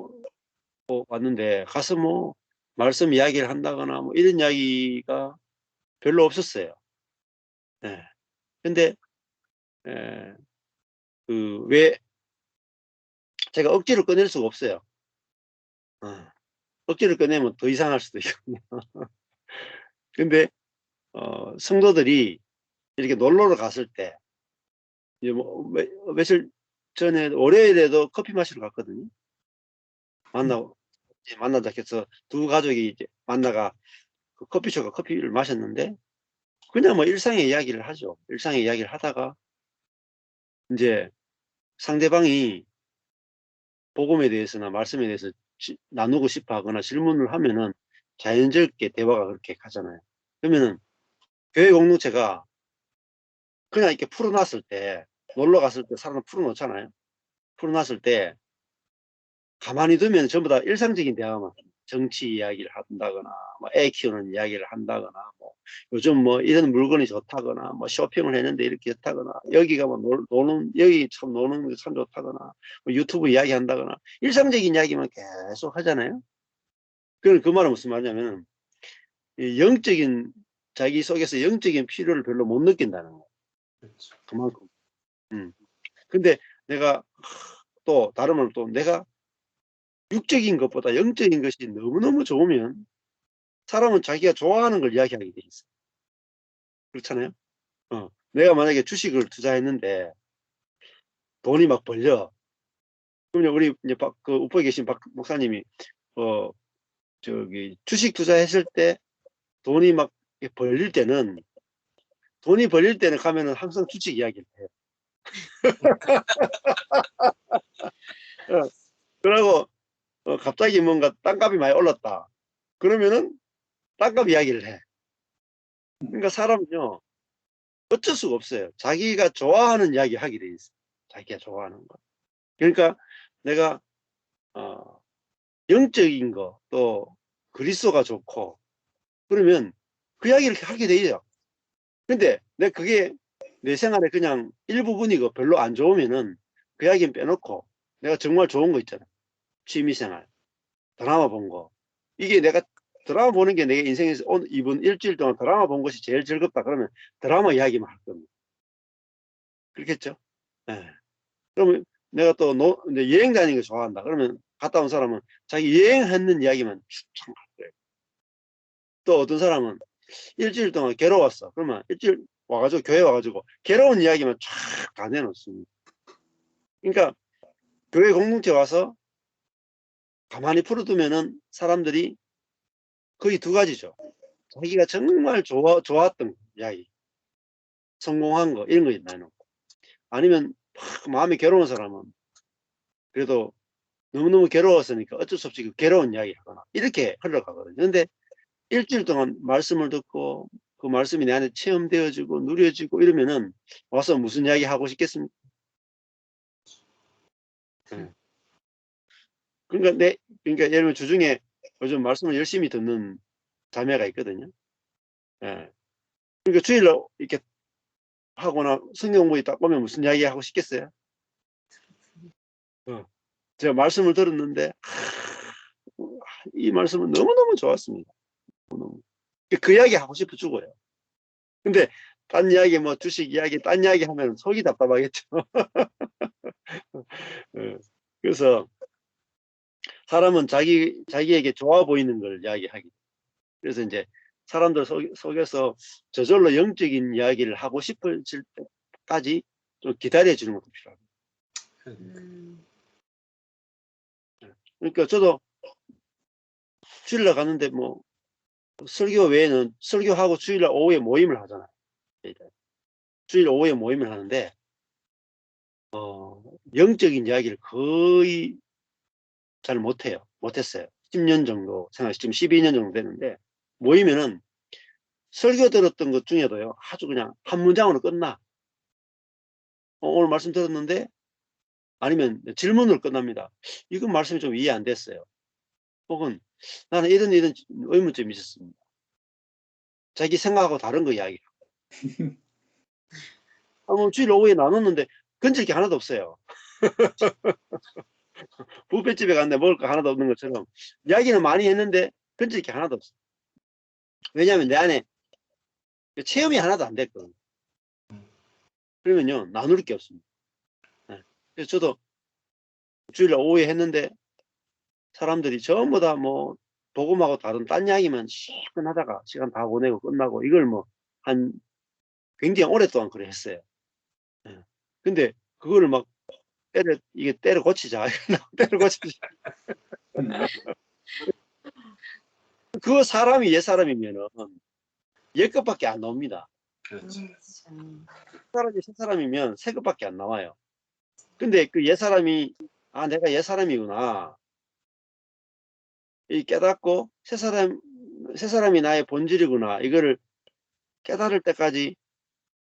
왔는데 가서 뭐 말씀 이야기를 한다거나 뭐 이런 이야기가 별로 없었어요. 예. 근데 왜 제가 억지로 꺼낼 수가 없어요. 억지로 꺼내면 더 이상할 수도 있거든요. 근데 성도들이 이렇게 놀러를 갔을 때 이제 뭐 며칠 전에 월요일에도 커피 마시러 갔거든요. 만나자 해서 두 가족이 이제 만나가 그 커피숍가 커피를 마셨는데 그냥 뭐 일상의 이야기를 하죠. 일상의 이야기를 하다가 이제 상대방이 복음에 대해서나 말씀에 대해서 나누고 싶어 하거나 질문을 하면은 자연스럽게 대화가 그렇게 가잖아요. 그러면은 교회 공동체가 그냥 이렇게 풀어놨을 때 놀러 갔을 때 사람을 풀어놓잖아요. 풀어놨을 때 가만히 두면 전부 다 일상적인 대화만 정치 이야기를 한다거나 뭐 애 키우는 이야기를 한다거나 뭐 요즘 뭐 이런 물건이 좋다거나 뭐 쇼핑을 했는데 이렇게 좋다거나 여기가 뭐 여기 참 노는 게 참 좋다거나 뭐 유튜브 이야기 한다거나 일상적인 이야기만 계속 하잖아요. 그 말은 무슨 말이냐면 영적인 자기 속에서 영적인 필요를 별로 못 느낀다는 거예요. 그렇죠. 그만큼. 근데 내가 또 다른 말로 또 내가 육적인 것보다 영적인 것이 너무너무 좋으면 사람은 자기가 좋아하는 걸 이야기하게 돼 있어. 그렇잖아요. 내가 만약에 주식을 투자했는데 돈이 막 벌려. 그러면 우리 이제 그 우포에 계신 박 목사님이 저기 주식 투자했을 때 돈이 막 벌릴 때는 가면은 항상 주식 이야기를 해요. 그러고 갑자기 뭔가 땅값이 많이 올랐다. 그러면은 땅값 이야기를 해. 그러니까 사람은요 어쩔 수가 없어요. 자기가 좋아하는 이야기 하게 돼 있어요. 자기가 좋아하는 거. 그러니까 내가 영적인 거 또 그리스도가 좋고 그러면 그 이야기를 하게 돼요. 근데 그게 내 생활에 그냥 일부분이고 별로 안 좋으면은 그 이야기는 빼놓고 내가 정말 좋은 거 있잖아요. 취미생활, 드라마 본 거. 이게 내가 드라마 보는 게 내 인생에서 이번 일주일 동안 드라마 본 것이 제일 즐겁다. 그러면 드라마 이야기만 할 겁니다. 그렇겠죠? 네. 그러면 내가 또 여행 다니는 거 좋아한다. 그러면 갔다 온 사람은 자기 여행하는 이야기만 참 할 거예요. 또 어떤 사람은 일주일 동안 괴로웠어. 그러면 일주일 와가지고 교회 와가지고 괴로운 이야기만 쫙 다 내놓습니다. 그러니까 교회 공동체 와서 가만히 풀어두면은 사람들이 거의 두 가지죠. 자기가 정말 좋았던 이야기, 성공한 거 이런 거 내놓고 아니면 막 마음이 괴로운 사람은 그래도 너무너무 괴로웠으니까 어쩔 수 없이 그 괴로운 이야기 하거나 이렇게 흘러가거든요. 근데 일주일 동안 말씀을 듣고 그 말씀이 내 안에 체험되어지고 누려지고 이러면은 와서 무슨 이야기 하고 싶겠습니까? 그러니까 예를 들면 주중에 요즘 말씀을 열심히 듣는 자매가 있거든요. 예. 그러니까 주일날 이렇게 하거나 성경 공부에 딱 보면 무슨 이야기 하고 싶겠어요? 제가 말씀을 들었는데 이 말씀은 너무너무 좋았습니다. 너무너무. 그 이야기 하고 싶어 죽어요. 근데 딴 이야기 뭐 주식 이야기 딴 이야기 하면 속이 답답하겠죠. 그래서 사람은 자기에게 좋아 보이는 걸 이야기하기. 그래서 이제 사람들 속에서 저절로 영적인 이야기를 하고 싶을 때까지 좀 기다려 주는 것도 필요합니다. 그러니까 저도 주일날 가는데 뭐 설교 외에는 설교하고 주일날 오후에 모임을 하잖아요. 주일 오후에 모임을 하는데 영적인 이야기를 거의 잘 못했어요. 10년 정도 생각, 지금 12년 정도 됐는데 모이면은 설교 들었던 것 중에도요 아주 그냥 한 문장으로 끝나. 오늘 말씀 들었는데 아니면 질문으로 끝납니다. 이건 말씀이 좀 이해 안 됐어요. 혹은 나는 이런 의문점이 있었습니다. 자기 생각하고 다른 거 이야기. 뭐 주일 오후에 나눴는데 건질 게 하나도 없어요. 뷔페집에 갔는데 먹을 거 하나도 없는 것처럼 이야기는 많이 했는데 건질 게 하나도 없어요. 왜냐하면 내 안에 체험이 하나도 안 됐거든요. 그러면요 나눌 게 없습니다. 그래서 저도 주일 오후에 했는데 사람들이 전부 다 뭐 복음하고 다른 딴 이야기만 시큰하다가 시간 다 보내고 끝나고 이걸 뭐 한 굉장히 오랫동안 그래 했어요. 근데 그거를 막 때려 고치자. 때려 고치자. 그 사람이 옛 사람이면은 옛 것밖에 안 나옵니다. 그렇죠. 사람이 새 사람이면 새 것밖에 안 나와요. 근데 그 옛 사람이 내가 옛 사람이구나. 이 깨닫고 새 사람이 나의 본질이구나. 이거를 깨달을 때까지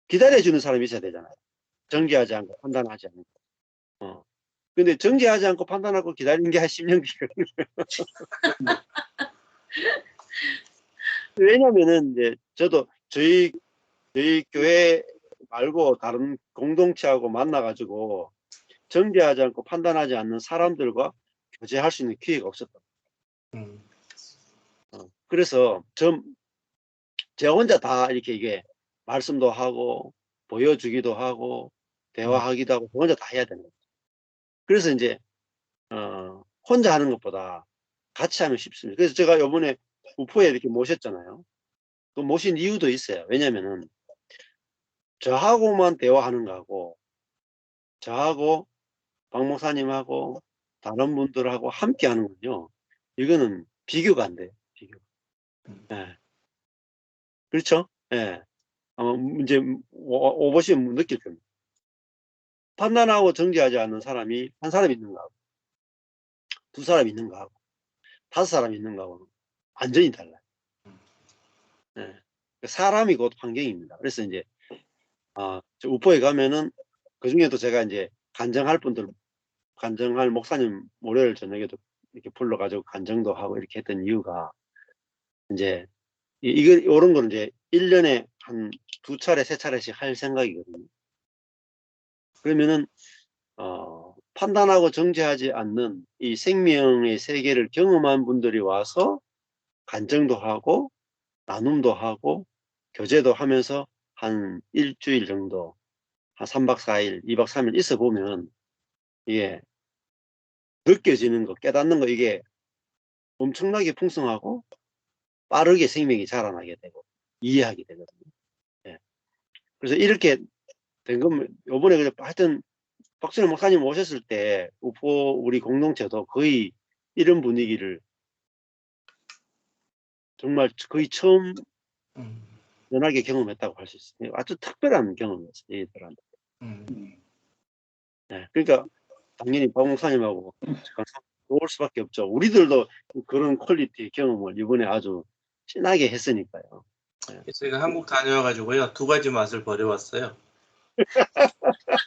기다려주는 사람이 있어야 되잖아요. 정죄하지 않고 판단하지 않고. 근데 정죄하지 않고 판단하고 기다리는 게 한 10년 기거든요. 왜냐면은 이제 저도 저희 교회 말고 다른 공동체하고 만나가지고 정죄하지 않고 판단하지 않는 사람들과 교제할 수 있는 기회가 없었다. 그래서 제 혼자 다 이렇게 이게 말씀도 하고 보여주기도 하고 대화하기도 하고 저 혼자 다 해야 되는 거죠. 그래서 이제 혼자 하는 것보다 같이 하면 쉽습니다. 그래서 제가 이번에 우포에 이렇게 모셨잖아요. 그 모신 이유도 있어요. 왜냐면은 저하고만 대화하는 거하고 저하고 박 목사님하고 다른 분들하고 함께 하는 건요. 이거는 비교가 안 돼요. 비교. 네. 그렇죠? 예. 아마 이제 오보시면 느낄 겁니다. 판단하고 정죄하지 않는 사람이 한 사람 있는 거하고 두 사람 있는 거하고 5사람 있는 거하고는 완전히 달라요. 예. 사람이 곧 환경입니다. 그래서 이제 저 우포에 가면은 그 중에도 제가 이제 간증할 목사님 월요일 저녁에도 이렇게 불러가지고 간증도 하고 이렇게 했던 이유가 이제 이런 거는 이제 1년에 한 2차례 3차례씩 할 생각이거든요. 그러면은 판단하고 정죄하지 않는 이 생명의 세계를 경험한 분들이 와서 간증도 하고 나눔도 하고 교제도 하면서 한 일주일 정도 한 3박 4일 2박 3일 있어 보면 이게 느껴지는 거 깨닫는 거 이게 엄청나게 풍성하고 빠르게 생명이 자라나게 되고 이해하게 되거든요. 예. 그래서 이렇게 된 거면 요번에 하여튼 박순일 목사님 오셨을 때 우포 우리 공동체도 거의 이런 분위기를 정말 거의 처음 연하게 경험했다고 할 수 있어요. 아주 특별한 경험이었어요. 얘들한테. 네, 그러니까 당연히 박 목사님하고 좋을 수밖에 없죠. 우리들도 그런 퀄리티의 경험을 이번에 아주 진하게 했으니까요. 제가 한국 다녀와가지고요 2가지 맛을 버려왔어요.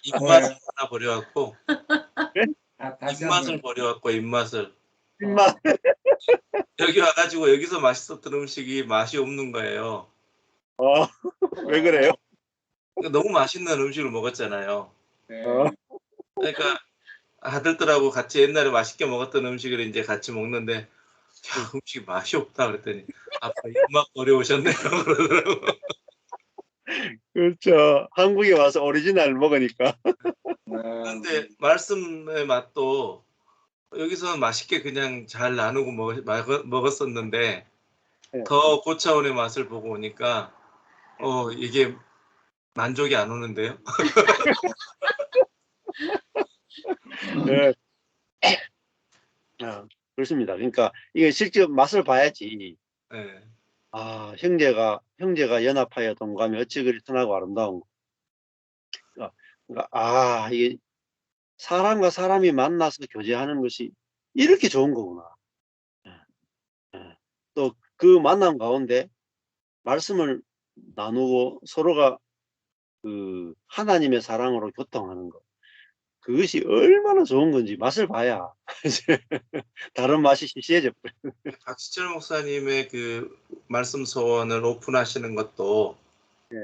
입맛을 하나 버려왔고 다시 입맛을 한번 버려왔고 입맛을 입맛. 여기 와가지고 여기서 맛있었던 음식이 맛이 없는 거예요. 왜 그래요? 그러니까 너무 맛있는 음식을 먹었잖아요. 네. 그러니까 아들들하고 같이 옛날에 맛있게 먹었던 음식을 이제 같이 먹는데 야, 음식이 맛이 없다 그랬더니 아빠 입맛 버려오셨네요 그러더라고. 그렇죠. 한국에 와서 오리지널 먹으니까. 근데 말씀의 맛도 여기서는 맛있게 그냥 잘 나누고 먹었었는데 네. 더 고차원의 맛을 보고 오니까 이게 만족이 안 오는데요. 네. 그렇습니다. 그러니까 이게 실제 맛을 봐야지. 네. 형제가 연합하여 동감이 어찌 그리 선하고 아름다운 거. 그러니까 이게 사람과 사람이 만나서 교제하는 것이 이렇게 좋은 거구나. 또 그 만남 가운데 말씀을 나누고 서로가 그 하나님의 사랑으로 교통하는 것. 그것이 얼마나 좋은 건지 맛을 봐야 이제 다른 맛이 시시해져 버려요. 박시철 목사님의 그 말씀 소원을 오픈하시는 것도 네.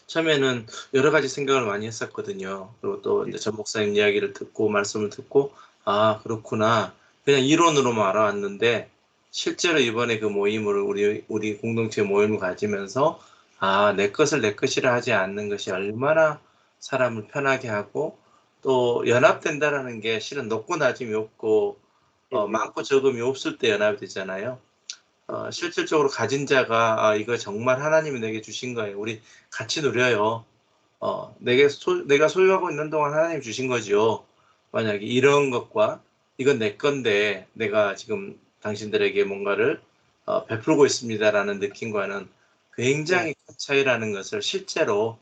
처음에는 여러 가지 생각을 많이 했었거든요. 그리고 또 이제 전 목사님 이야기를 듣고 말씀을 듣고 그렇구나 그냥 이론으로만 알아왔는데 실제로 이번에 그 모임을 우리 공동체 모임을 가지면서 내 것을 내 것이라 하지 않는 것이 얼마나 사람을 편하게 하고 또 연합된다라는 게 실은 높고 낮음이 없고 많고 적음이 없을 때 연합이 되잖아요. 실질적으로 가진 자가 이거 정말 하나님이 내게 주신 거예요. 우리 같이 누려요. 내가 소유하고 있는 동안 하나님 주신 거죠. 만약에 이런 것과 이건 내 건데 내가 지금 당신들에게 뭔가를 베풀고 있습니다라는 느낌과는 굉장히 큰 차이라는 것을 실제로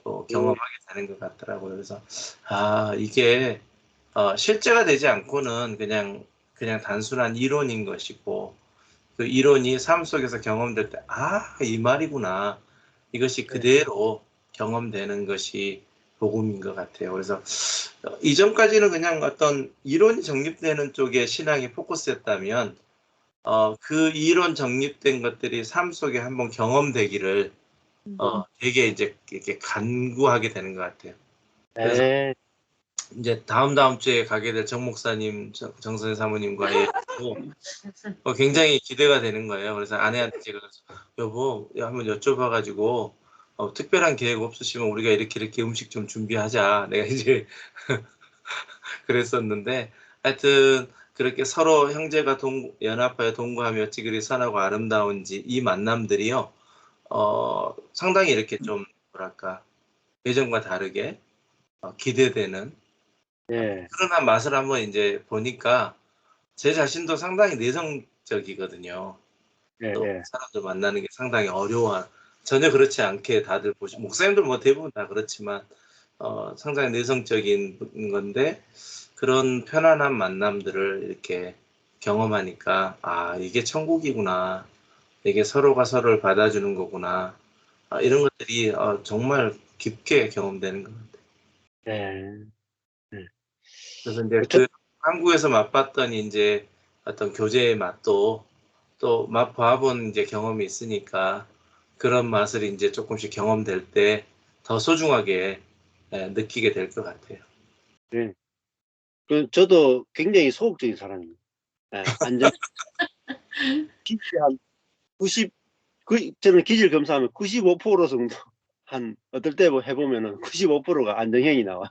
또 경험하게 되는 것 같더라고요. 그래서 이게 실제가 되지 않고는 그냥 단순한 이론인 것이고 그 이론이 삶 속에서 경험될 때 이 말이구나. 이것이 그대로 경험되는 것이 복음인 것 같아요. 그래서 이전까지는 그냥 어떤 이론이 정립되는 쪽에 신앙이 포커스였다면 그 이론 정립된 것들이 삶 속에 한번 경험되기를 되게 이제 이렇게 간구하게 되는 것 같아요. 그래서 네. 이제 다음 주에 가게 될 정 목사님, 정선생 사모님과의 굉장히 기대가 되는 거예요. 그래서 아내한테 제가 여보 한번 여쭤봐가지고 특별한 계획 없으시면 우리가 이렇게 음식 좀 준비하자. 내가 이제 그랬었는데 하여튼 그렇게 서로 형제가 연합하여 동거하며 어찌 그리 선하고 아름다운지 이 만남들이요 상당히 이렇게 좀 뭐랄까 예전과 다르게 기대되는 네. 그런 맛을 한번 이제 보니까 제 자신도 상당히 내성적이거든요. 네. 또 네. 사람들 만나는 게 상당히 어려워. 전혀 그렇지 않게 다들 목사님들 뭐 대부분 다 그렇지만 상당히 내성적인 건데 그런 편안한 만남들을 이렇게 경험하니까 이게 천국이구나. 이게 서로가 서로를 받아주는 거구나. 이런 것들이 정말 깊게 경험되는 것 같아요. 네. 그래서 이제 그쵸? 한국에서 맛봤던 이제 어떤 교제의 맛도 또 맛봐본 이제 경험이 있으니까 그런 맛을 이제 조금씩 경험될 때 더 소중하게 느끼게 될 것 같아요. 네. 저도 굉장히 소극적인 사람입니다. 완전 기질 한 90, 저는 기질 검사하면 95% 정도 어떨 때 해보면은 95%가 안정형이 나와요.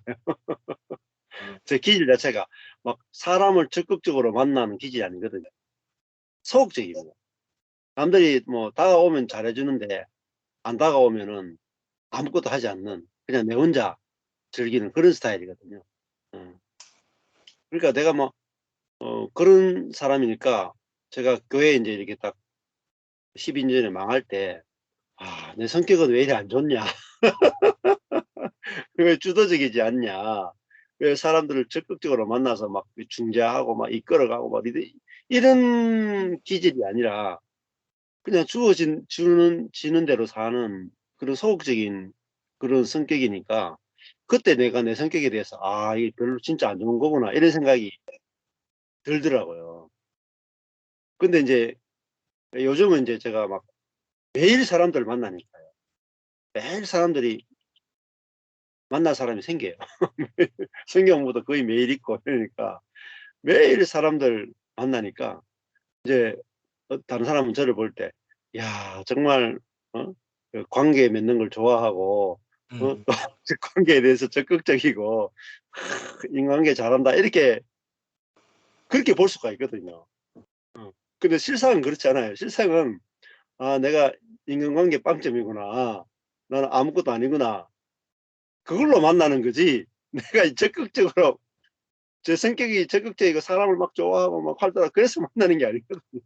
제 기질 자체가 막 사람을 적극적으로 만나는 기질이 아니거든요. 소극적입니다. 남들이 뭐 다가오면 잘해주는데 안 다가오면은 아무것도 하지 않는 그냥 내 혼자 즐기는 그런 스타일이거든요. 그러니까 내가 뭐 그런 사람이니까 제가 교회 이제 이렇게 딱 10인 전에 망할 때 내 성격은 왜 이리 안 좋냐 왜 주도적이지 않냐 왜 사람들을 적극적으로 만나서 막 중재하고 막 이끌어가고 막 이런 기질이 아니라 그냥 지는 대로 사는 그런 소극적인 그런 성격이니까 그때 내가 내 성격에 대해서 이게 별로 진짜 안 좋은 거구나 이런 생각이 들더라고요. 근데 이제 요즘은 이제 제가 막 매일 사람들 만나니까요. 매일 사람들이 만날 사람이 생겨요. 성경보다 거의 매일 있고 그러니까 매일 사람들 만나니까 이제 다른 사람은 저를 볼 때 야 정말 그 관계 맺는 걸 좋아하고 음. 관계에 대해서 적극적이고 인간관계 잘한다 이렇게 그렇게 볼 수가 있거든요. 근데 실상은 그렇지 않아요. 실상은 내가 인간관계 빵점이구나. 나는 아무것도 아니구나. 그걸로 만나는 거지. 내가 적극적으로 제 성격이 적극적이고 사람을 막 좋아하고 막 활달하고 그래서 만나는 게 아니거든요.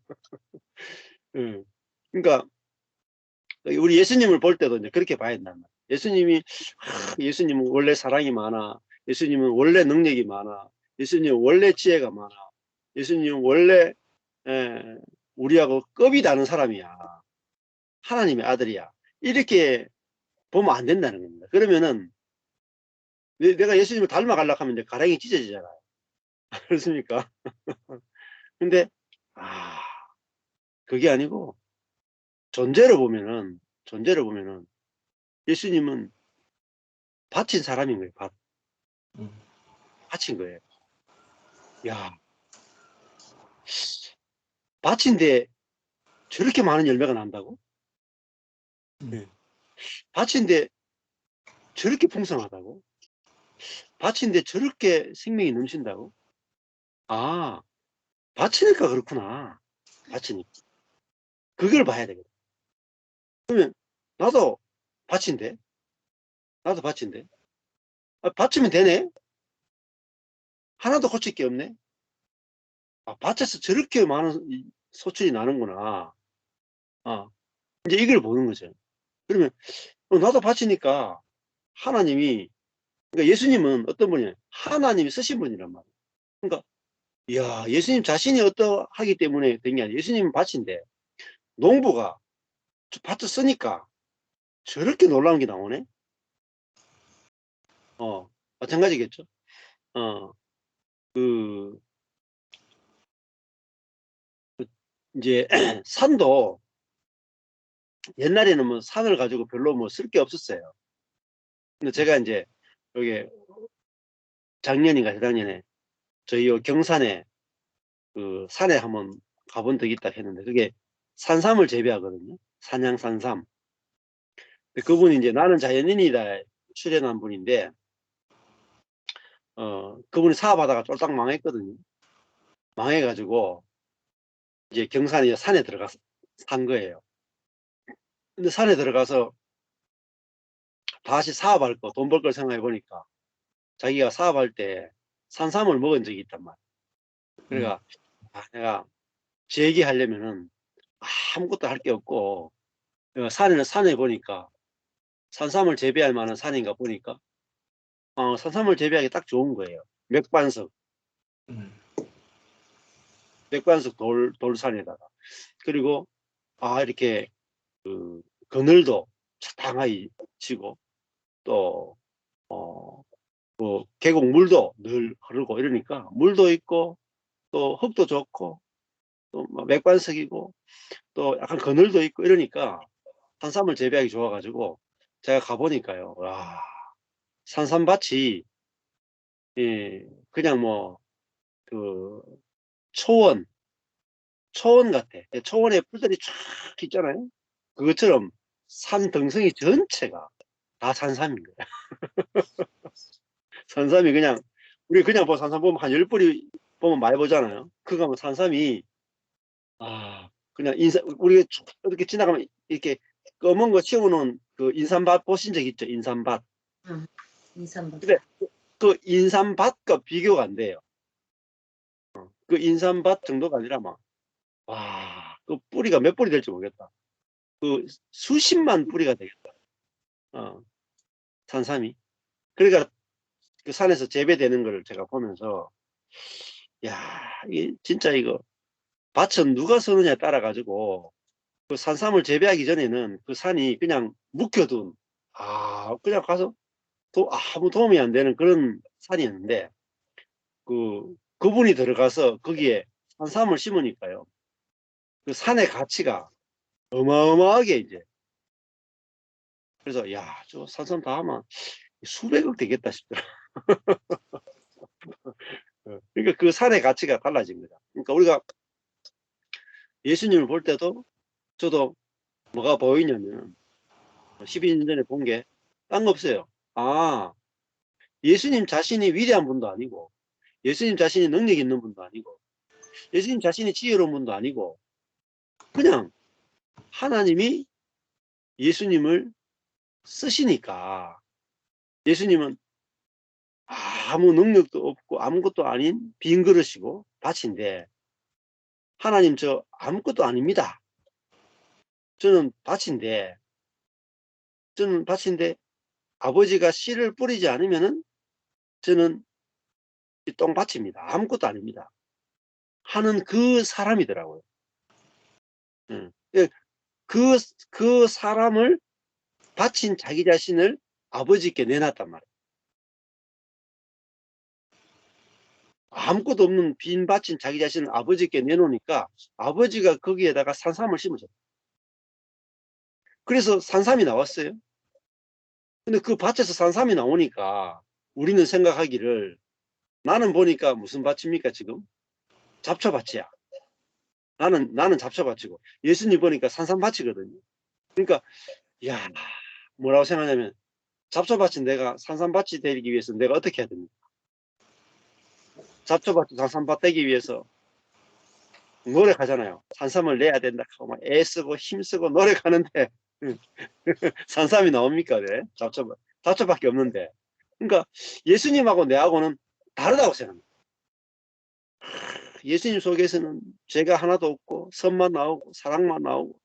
예. 그러니까 우리 예수님을 볼 때도 이제 그렇게 봐야 된단 말이에요. 예수님은 원래 사랑이 많아. 예수님은 원래 능력이 많아. 예수님은 원래 지혜가 많아. 예수님은 원래 우리하고 급이 다른 사람이야. 하나님의 아들이야. 이렇게 보면 안 된다는 겁니다. 그러면은 내가 예수님을 닮아가려고 하면 이제 가랑이 찢어지잖아요. 그렇습니까? 근데 그게 아니고 존재로 보면은 예수님은 바친 사람인 거예요. 바친 거예요. 야, 바친데 저렇게 많은 열매가 난다고? 네. 바친데 저렇게 풍성하다고? 바친데 저렇게 생명이 넘친다고? 바치니까 그렇구나. 바치니까. 그걸 봐야 되거든. 그러면 나도 바친데? 바치면 되네? 하나도 고칠 게 없네? 밭에서 저렇게 많은 소출이 나는구나. 이제 이걸 보는 거죠. 그러면 나도 바치니까 하나님이, 그러니까 예수님은 어떤 분이냐? 하나님이 쓰신 분이란 말이에요. 그러니까 이야, 예수님 자신이 어떠하기 때문에 된 게 아니에요. 예수님은 밭인데 농부가 밭을 쓰니까 저렇게 놀라운 게 나오네. 마찬가지겠죠. 그 이제 산도 옛날에는 뭐 산을 가지고 별로 뭐 쓸 게 없었어요. 근데 제가 이제 여기 작년인가 재작년에 저희 요 경산에 그 산에 한번 가본 적이 있다 했는데 그게 산삼을 재배하거든요. 산양 산삼. 근데 그분이 이제 나는 자연인이다 출연한 분인데 그분이 사업하다가 쫄딱 망했거든요. 망해가지고 이제 경산에 산에 들어가서 산 거예요. 근데 산에 들어가서 다시 사업할 거, 돈 벌 걸 생각해 보니까 자기가 사업할 때 산삼을 먹은 적이 있단 말이에요. 그러니까 내가 재기하려면은 아무것도 할 게 없고 산에 보니까 산삼을 재배할 만한 산인가 보니까 산삼을 재배하기 딱 좋은 거예요. 맥반석 돌산에다가 그리고 이렇게 그 그늘도 차당하게 치고 또 뭐 계곡 물도 늘 흐르고 이러니까 물도 있고 또 흙도 좋고 또 맥반석이고 또 약간 그늘도 있고 이러니까 산삼을 재배하기 좋아가지고 제가 가보니까요. 와, 산삼밭이 그냥 뭐 그 초원 같아. 초원에 풀들이 쫙 있잖아요. 그것처럼 산 등성이 전체가 다 산삼인 거야. 산삼이 그냥 우리 그냥 뭐 산삼 보면 한 10뿌리 보면 많이 보잖아요. 그거 하면 산삼이 그냥 우리가 이렇게 지나가면 이렇게 검은 거 씌워놓은 그 인삼밭 보신 적 있죠? 인삼밭. 인삼밭. 근데 그 인삼밭과 비교가 안 돼요. 그 인삼밭 정도가 아니라 그 뿌리가 몇 뿌리 될지 모르겠다. 그 수십만 뿌리가 되겠다. 산삼이. 그러니까 그 산에서 재배되는 걸 제가 보면서 야, 진짜 이거 밭은 누가 서느냐에 따라 가지고 그 산삼을 재배하기 전에는 그 산이 그냥 묵혀둔, 그냥 가서 아무 도움이 안 되는 그런 산이었는데, 그분이 들어가서 거기에 산삼을 심으니까요. 그 산의 가치가 어마어마하게 이제. 그래서, 야, 저 산삼 다 하면 수백억 되겠다 싶더라. 그러니까 그 산의 가치가 달라진 거다. 그러니까 우리가 예수님을 볼 때도 저도 뭐가 보이냐면 12년 전에 본 게 딴 거 없어요. 예수님 자신이 위대한 분도 아니고, 예수님 자신이 능력 있는 분도 아니고, 예수님 자신이 지혜로운 분도 아니고, 그냥 하나님이 예수님을 쓰시니까, 예수님은 아무 능력도 없고 아무것도 아닌 빈 그릇이고 밭인데, 하나님 저 아무것도 아닙니다. 저는 밭인데 아버지가 씨를 뿌리지 않으면은 저는 이 똥밭입니다. 아무것도 아닙니다. 하는 그 사람이더라고요. 그 사람을 바친 자기 자신을 아버지께 내놨단 말이에요. 아무것도 없는 빈 바친 자기 자신을 아버지께 내놓으니까 아버지가 거기에다가 산삼을 심으셨어요. 그래서 산삼이 나왔어요. 근데 그 밭에서 산삼이 나오니까 우리는 생각하기를, 나는 보니까 무슨 밭입니까 지금? 잡초밭이야. 나는 잡초밭이고, 예수님 보니까 산삼밭이거든요. 그러니까 야, 뭐라고 생각하냐면, 잡초밭이 내가 산삼밭이 되기 위해서 내가 어떻게 해야 됩니까? 잡초밭이 산삼밭 되기 위해서 노력하잖아요. 산삼을 내야 된다 하고 막 애쓰고 힘쓰고 노력하는데 산삼이 나옵니까? 네? 잡초밖에 없는데. 그러니까 예수님하고 내하고는 다르다고 생각합니다. 예수님 속에서는 죄가 하나도 없고 선만 나오고 사랑만 나오고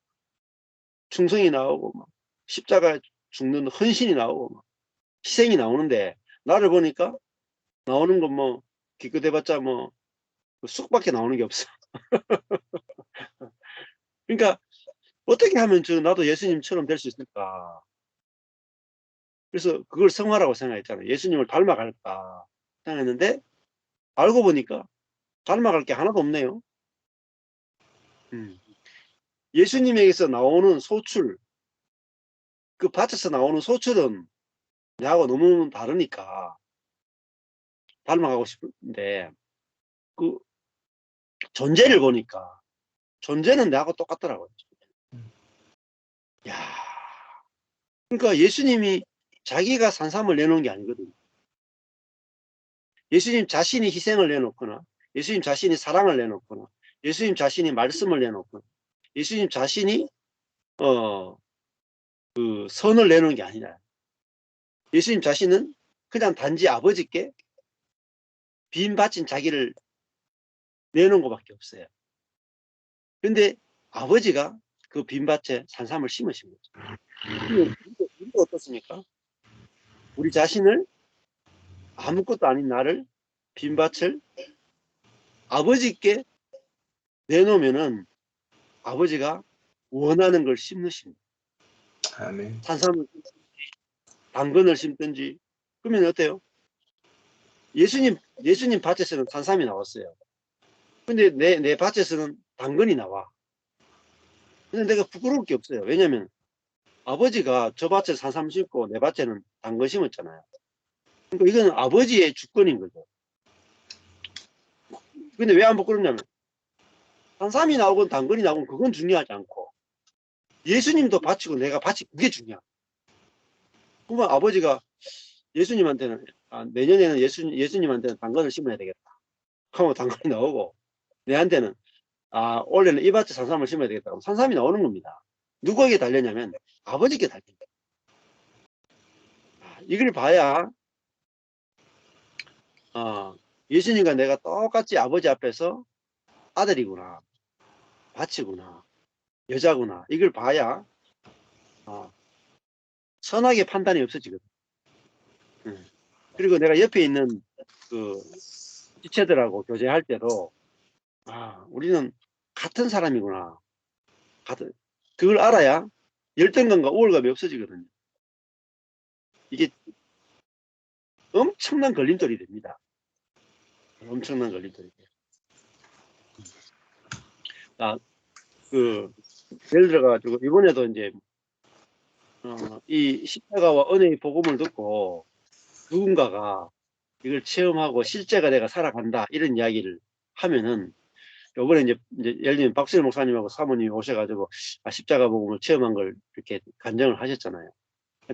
충성이 나오고 막 십자가에 죽는 헌신이 나오고 막 희생이 나오는데, 나를 보니까 나오는 건 뭐 기껏 해봤자 뭐 쑥밖에 나오는 게 없어. 그러니까 어떻게 하면 나도 예수님처럼 될 수 있을까? 그래서 그걸 성화라고 생각했잖아요. 예수님을 닮아갈까 생각했는데, 알고 보니까 닮아갈 게 하나도 없네요. 예수님에게서 나오는 소출, 그 밭에서 나오는 소출은 나하고 너무 다르니까 닮아가고 싶은데, 그 존재를 보니까 존재는 나하고 똑같더라고요. 야, 그러니까 예수님이 자기가 산삼을 내놓은 게 아니거든요. 예수님 자신이 희생을 내놓거나, 예수님 자신이 사랑을 내놓거나, 예수님 자신이 말씀을 내놓거나, 예수님 자신이 그 선을 내놓은 게 아니라, 예수님 자신은 그냥 단지 아버지께 빈 밭인 자기를 내놓은 것밖에 없어요. 근데 아버지가 그 빈 밭에 산삼을 심으신 거죠. 우리도 어떻습니까? 우리 자신을, 아무것도 아닌 나를, 빈 밭을 아버지께 내놓으면은 아버지가 원하는 걸 심으십니다. 아멘. 산삼을 심든지 당근을 심든지. 그러면 어때요? 예수님 밭에서는 산삼이 나왔어요. 근데 내 밭에서는 당근이 나와. 근데 내가 부끄러울 게 없어요. 왜냐면 아버지가 저 밭에 산삼 심고 내 밭에는 당근 심었잖아요. 그러니까 이건 아버지의 주권인 거죠. 근데 왜 안 부끄럽냐면, 산삼이 나오건 당근이 나오건 그건 중요하지 않고, 예수님도 바치고 내가 바치고, 그게 중요해. 그러면 아버지가 예수님한테는 내년에는 예수님한테는 당근을 심어야 되겠다 하면 당근이 나오고, 내한테는 올해는 이 밭에 산삼을 심어야 되겠다 하면 산삼이 나오는 겁니다. 누구에게 달렸냐면 아버지께 달립니다. 이걸 봐야 예수님과 내가 똑같이 아버지 앞에서 아들이구나, 바치구나, 여자구나, 이걸 봐야 선하게 판단이 없어지거든. 그리고 내가 옆에 있는 그 지체들하고 교제할 때도 우리는 같은 사람이구나, 그걸 알아야 열등감과 우월감이 없어지거든요. 이게 엄청난 걸림돌이 됩니다. 엄청난 걸림돌이 돼요. 예를 들어가지고 이번에도 이제 이 십자가와 은혜의 복음을 듣고 누군가가 이걸 체험하고 실제가 내가 살아간다 이런 이야기를 하면은 요번에 이제 예를 들면 박수일 목사님하고 사모님이 오셔가지고 십자가 복음을 체험한 걸 이렇게 간증을 하셨잖아요.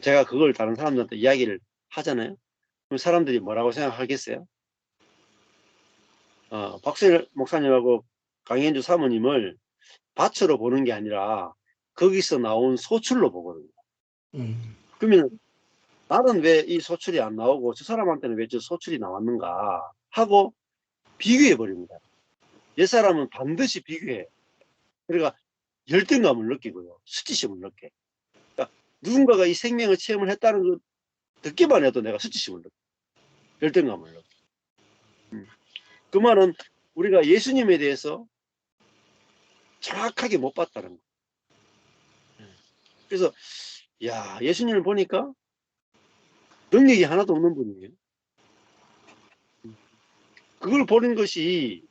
제가 그걸 다른 사람들한테 이야기를 하잖아요. 그럼 사람들이 뭐라고 생각하겠어요? 박수일 목사님하고 강현주 사모님을 밭으로 보는 게 아니라 거기서 나온 소출로 보거든요. 그러면 나는 왜 이 소출이 안 나오고 저 사람한테는 왜 저 소출이 나왔는가 하고 비교해 버립니다. 옛 사람은 반드시 비교해. 그러니까 열등감을 느끼고요. 수치심을 느껴. 그러니까 누군가가 이 생명을 체험을 했다는 거 듣기만 해도 내가 수치심을 느껴. 열등감을 느껴. 그 말은 우리가 예수님에 대해서 정확하게 못 봤다는 거. 그래서 야, 예수님을 보니까 능력이 하나도 없는 분이에요. 그걸 보는 것이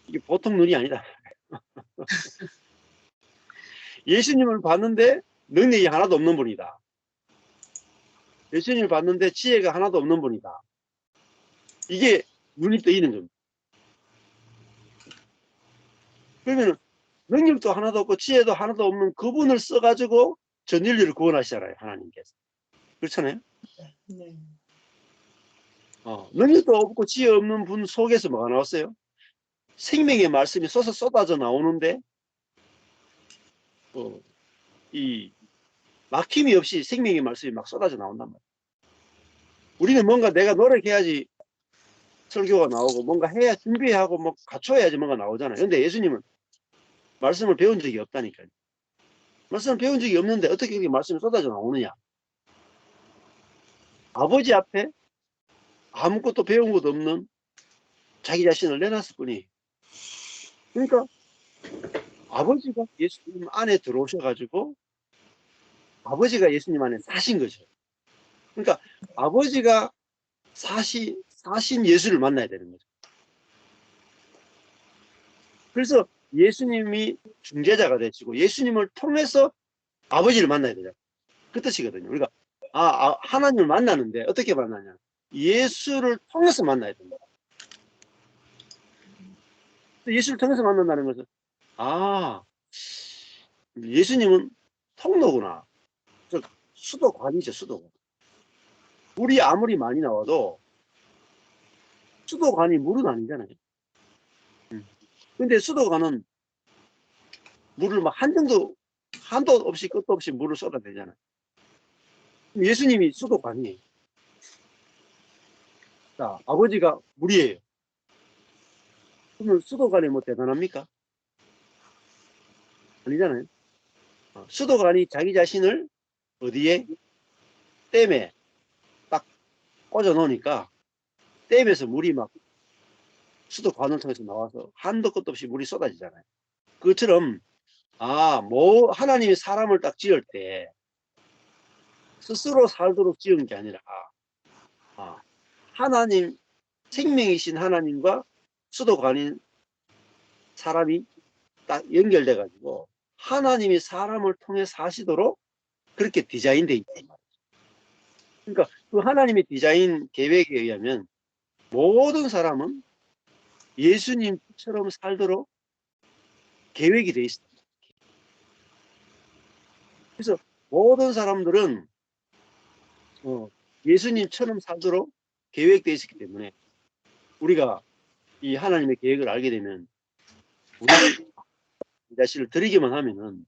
이게 보통 눈이 아니다. 예수님을 봤는데 능력이 하나도 없는 분이다. 예수님을 봤는데 지혜가 하나도 없는 분이다. 이게 눈이 뜨이는 겁니다. 그러면 능력도 하나도 없고 지혜도 하나도 없는 그분을 써가지고 전 인류를 구원하시잖아요. 하나님께서. 그렇잖아요. 네. 능력도 없고 지혜 없는 분 속에서 뭐가 나왔어요? 생명의 말씀이 쏟아져 나오는데 이 막힘이 없이 생명의 말씀이 막 쏟아져 나온단 말이에요. 우리는 뭔가 내가 노력해야지 설교가 나오고 뭔가 해야 준비해야 하고 뭐 갖춰야지 뭔가 나오잖아요. 근데 예수님은 말씀을 배운 적이 없다니까요. 말씀을 배운 적이 없는데 어떻게 그렇게 말씀이 쏟아져 나오느냐. 아버지 앞에 아무것도 배운 것도 없는 자기 자신을 내놨을 뿐이. 그러니까 아버지가 예수님 안에 들어오셔가지고 아버지가 예수님 안에 사신 거죠. 그러니까 아버지가 사신 예수를 만나야 되는 거죠. 그래서 예수님이 중재자가 되시고 예수님을 통해서 아버지를 만나야 되잖아요. 그 뜻이거든요. 우리가 하나님을 만나는데 어떻게 만나냐? 예수를 통해서 만나야 된다. 예수를 통해서 만난다는 것은 예수님은 통로구나. 수도관이죠. 수도관. 물이 아무리 많이 나와도 수도관이 물은 아니잖아요. 근데 수도관은 물을 막 한도 없이 끝도 없이 물을 쏟아내잖아요. 예수님이 수도관이에요. 자, 아버지가 물이에요. 그러면 수도관이 뭐 대단합니까? 아니잖아요. 수도관이 자기 자신을 어디에? 댐에 딱 꽂아 놓으니까 댐에서 물이 막 수도관을 통해서 나와서 한도 끝도 없이 물이 쏟아지잖아요. 그것처럼 하나님이 사람을 딱 지을 때 스스로 살도록 지은 게 아니라 하나님, 생명이신 하나님과 수도관인 사람이 딱 연결돼 가지고 하나님이 사람을 통해 사시도록 그렇게 디자인돼 있다. 그러니까 그 하나님의 디자인 계획에 의하면 모든 사람은 예수님처럼 살도록 계획이 돼 있습니다. 그래서 모든 사람들은 예수님처럼 살도록 계획되어 있었기 때문에 우리가 이 하나님의 계획을 알게 되면 우리 자신을 드리기만 하면은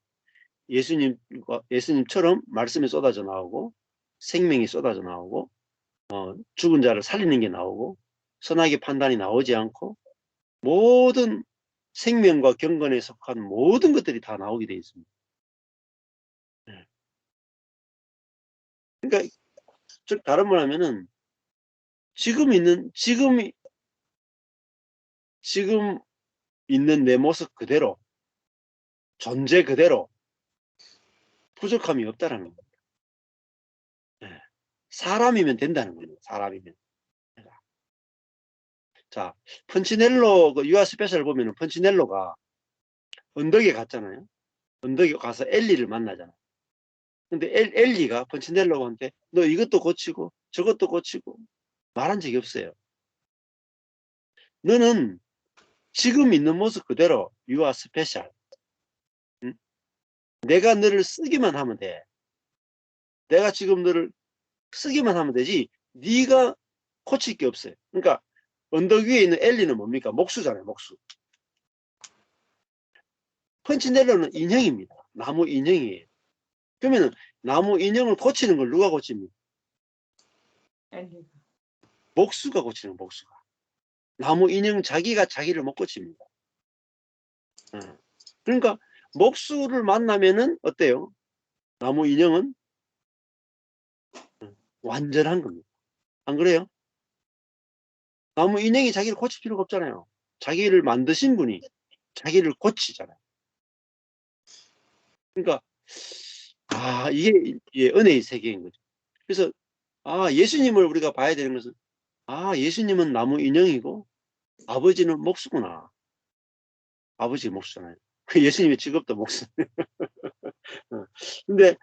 예수님처럼 말씀이 쏟아져 나오고 생명이 쏟아져 나오고 죽은 자를 살리는 게 나오고 선악의 판단이 나오지 않고 모든 생명과 경건에 속한 모든 것들이 다 나오게 되어 있습니다. 그러니까 즉 다른 말 하면은 지금 있는 내 모습 그대로 존재 그대로 부족함이 없다라는 겁니다. 예. 사람이면 된다는 거예요. 사람이면. 자, 펀치넬로 그 유아 스페셜 보면은 펀치넬로가 언덕에 갔잖아요. 언덕에 가서 엘리를 만나잖아요. 근데 엘리가 펀치넬로한테 너 이것도 고치고 저것도 고치고 말한 적이 없어요. 너는 지금 있는 모습 그대로 유아 스페셜. 응? 내가 너를 쓰기만 하면 돼. 내가 지금 너를 쓰기만 하면 되지 네가 고칠 게 없어요. 그러니까 언덕 위에 있는 엘리는 뭡니까? 목수잖아요. 목수. 펀치넬로는 인형입니다. 나무 인형이에요. 그러면은 나무 인형을 고치는 걸 누가 고칩니까? 엘리가. 목수가 고치는 목수가. 나무 인형 자기가 자기를 못 고칩니다. 그러니까 목수를 만나면은 어때요? 나무 인형은 완전한 겁니다. 안 그래요? 나무 인형이 자기를 고칠 필요가 없잖아요. 자기를 만드신 분이 자기를 고치잖아요. 그러니까 이게 은혜의 세계인 거죠. 그래서 예수님을 우리가 봐야 되는 것은 예수님은 나무 인형이고 아버지는 목수구나. 아버지 목수잖아요. 예수님의 직업도 목수. 근데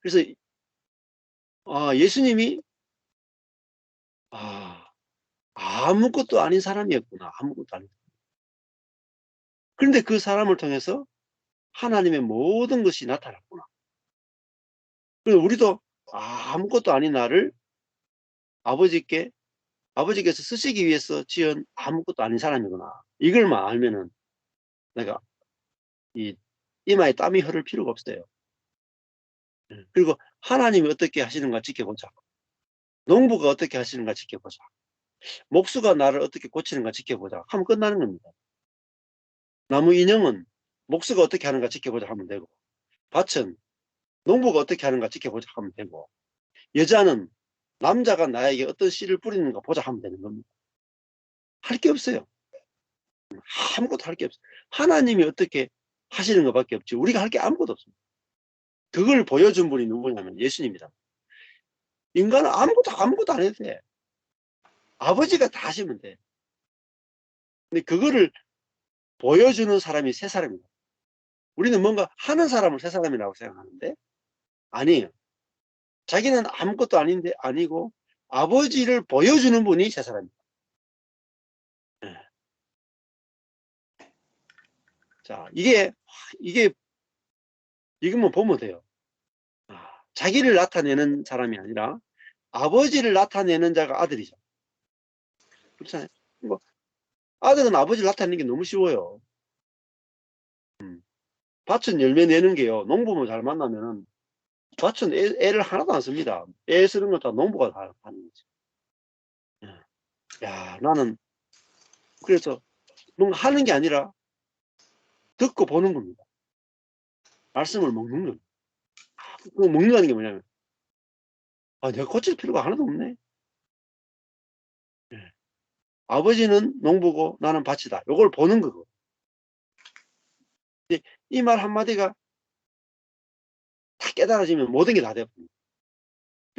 그래서 예수님이 아무것도 아닌 사람이었구나. 아무것도 아닌. 그런데 그 사람을 통해서 하나님의 모든 것이 나타났구나. 그래서 우리도 아무것도 아닌 나를 아버지께서 쓰시기 위해서 지은 아무것도 아닌 사람이구나. 이걸만 알면은 내가 이마에 땀이 흐를 필요가 없어요. 그리고 하나님이 어떻게 하시는가 지켜보자. 농부가 어떻게 하시는가 지켜보자. 목수가 나를 어떻게 고치는가 지켜보자 하면 끝나는 겁니다. 나무 인형은 목수가 어떻게 하는가 지켜보자 하면 되고, 밭은 농부가 어떻게 하는가 지켜보자 하면 되고, 여자는 남자가 나에게 어떤 씨를 뿌리는가 보자 하면 되는 겁니다. 할 게 없어요. 아무것도 할 게 없어요. 하나님이 어떻게 하시는 것밖에 없지 우리가 할 게 아무것도 없습니다. 그걸 보여준 분이 누구냐면 예수님이다. 인간은 아무것도 안 해도 돼. 아버지가 다 하시면 돼. 근데 그거를 보여주는 사람이 세 사람입니다. 우리는 뭔가 하는 사람을 세 사람이라고 생각하는데 아니에요. 자기는 아무것도 아니고 아버지를 보여주는 분이 세 사람입니다. 자, 이것만 보면 돼요. 자기를 나타내는 사람이 아니라 아버지를 나타내는 자가 아들이죠. 그렇잖아요. 뭐 아들은 아버지를 나타내는 게 너무 쉬워요. 밭은 열매 내는 게요. 농부만 잘 만나면은 밭은 애를 하나도 안 씁니다. 애 쓰는 건 다 농부가 다 하는 거지. 야, 나는 그래서 뭔가 하는 게 아니라 듣고 보는 겁니다. 말씀을 먹는 겁니다. 그 먹는다는 게 뭐냐면 내가 고칠 필요가 하나도 없네. 아버지는 농부고 나는 밭이다. 이걸 보는 거고. 이 말 한마디가 다 깨달아지면 모든 게 다 돼버립니다.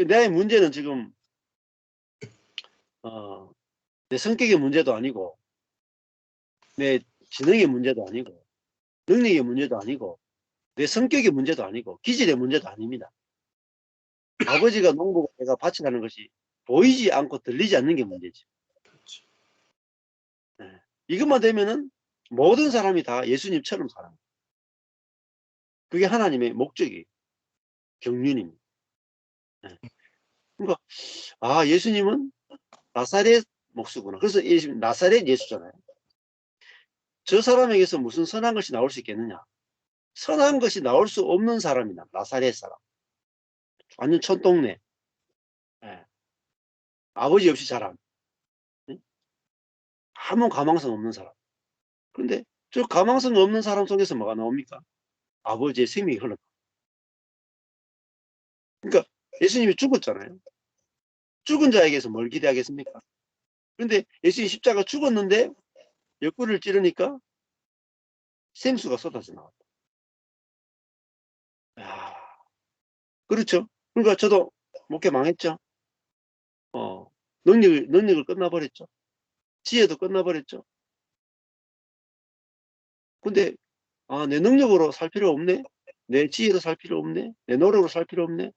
내 문제는 지금 내 성격의 문제도 아니고 내 지능의 문제도 아니고 능력의 문제도 아니고 내 성격의 문제도 아니고 기질의 문제도 아닙니다. 아버지가 농부고 내가 밭이라는 것이 보이지 않고 들리지 않는 게 문제지. 이것만 되면은 모든 사람이 다 예수님처럼 살아요. 그게 하나님의 목적이 경륜입니다. 그러니까 예수님은 나사렛 목수구나. 그래서 나사렛 예수잖아요. 저 사람에게서 무슨 선한 것이 나올 수 있겠느냐? 선한 것이 나올 수 없는 사람이다. 나사렛 사람. 완전 촌동네. 아버지 없이 자란. 아무 가망성 없는 사람. 그런데 저 가망성 없는 사람 속에서 뭐가 나옵니까? 아버지의 생명이 흘러. 그러니까 예수님이 죽었잖아요. 죽은 자에게서 뭘 기대하겠습니까? 그런데 예수님 십자가 죽었는데 옆구리를 찌르니까 샘수가 쏟아져 나왔다. 야, 그렇죠. 그러니까 저도 목회 망했죠. 능력을 끝나버렸죠. 지혜도 끝나버렸죠. 근데 내 능력으로 살 필요 없네. 내 지혜로 살 필요 없네. 내 노력으로 살 필요 없네.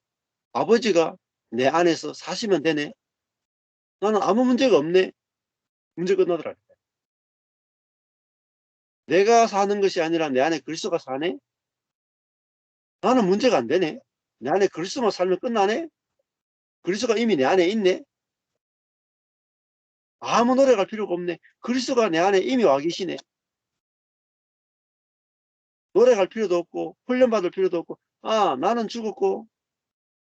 아버지가 내 안에서 사시면 되네. 나는 아무 문제가 없네. 문제 끝나더라. 내가 사는 것이 아니라 내 안에 그리스도가 사네. 나는 문제가 안 되네. 내 안에 그리스도만 살면 끝나네. 그리스도가 이미 내 안에 있네. 아무 노력할 필요가 없네. 그리스도가 내 안에 이미 와 계시네. 노력할 필요도 없고 훈련받을 필요도 없고 나는 죽었고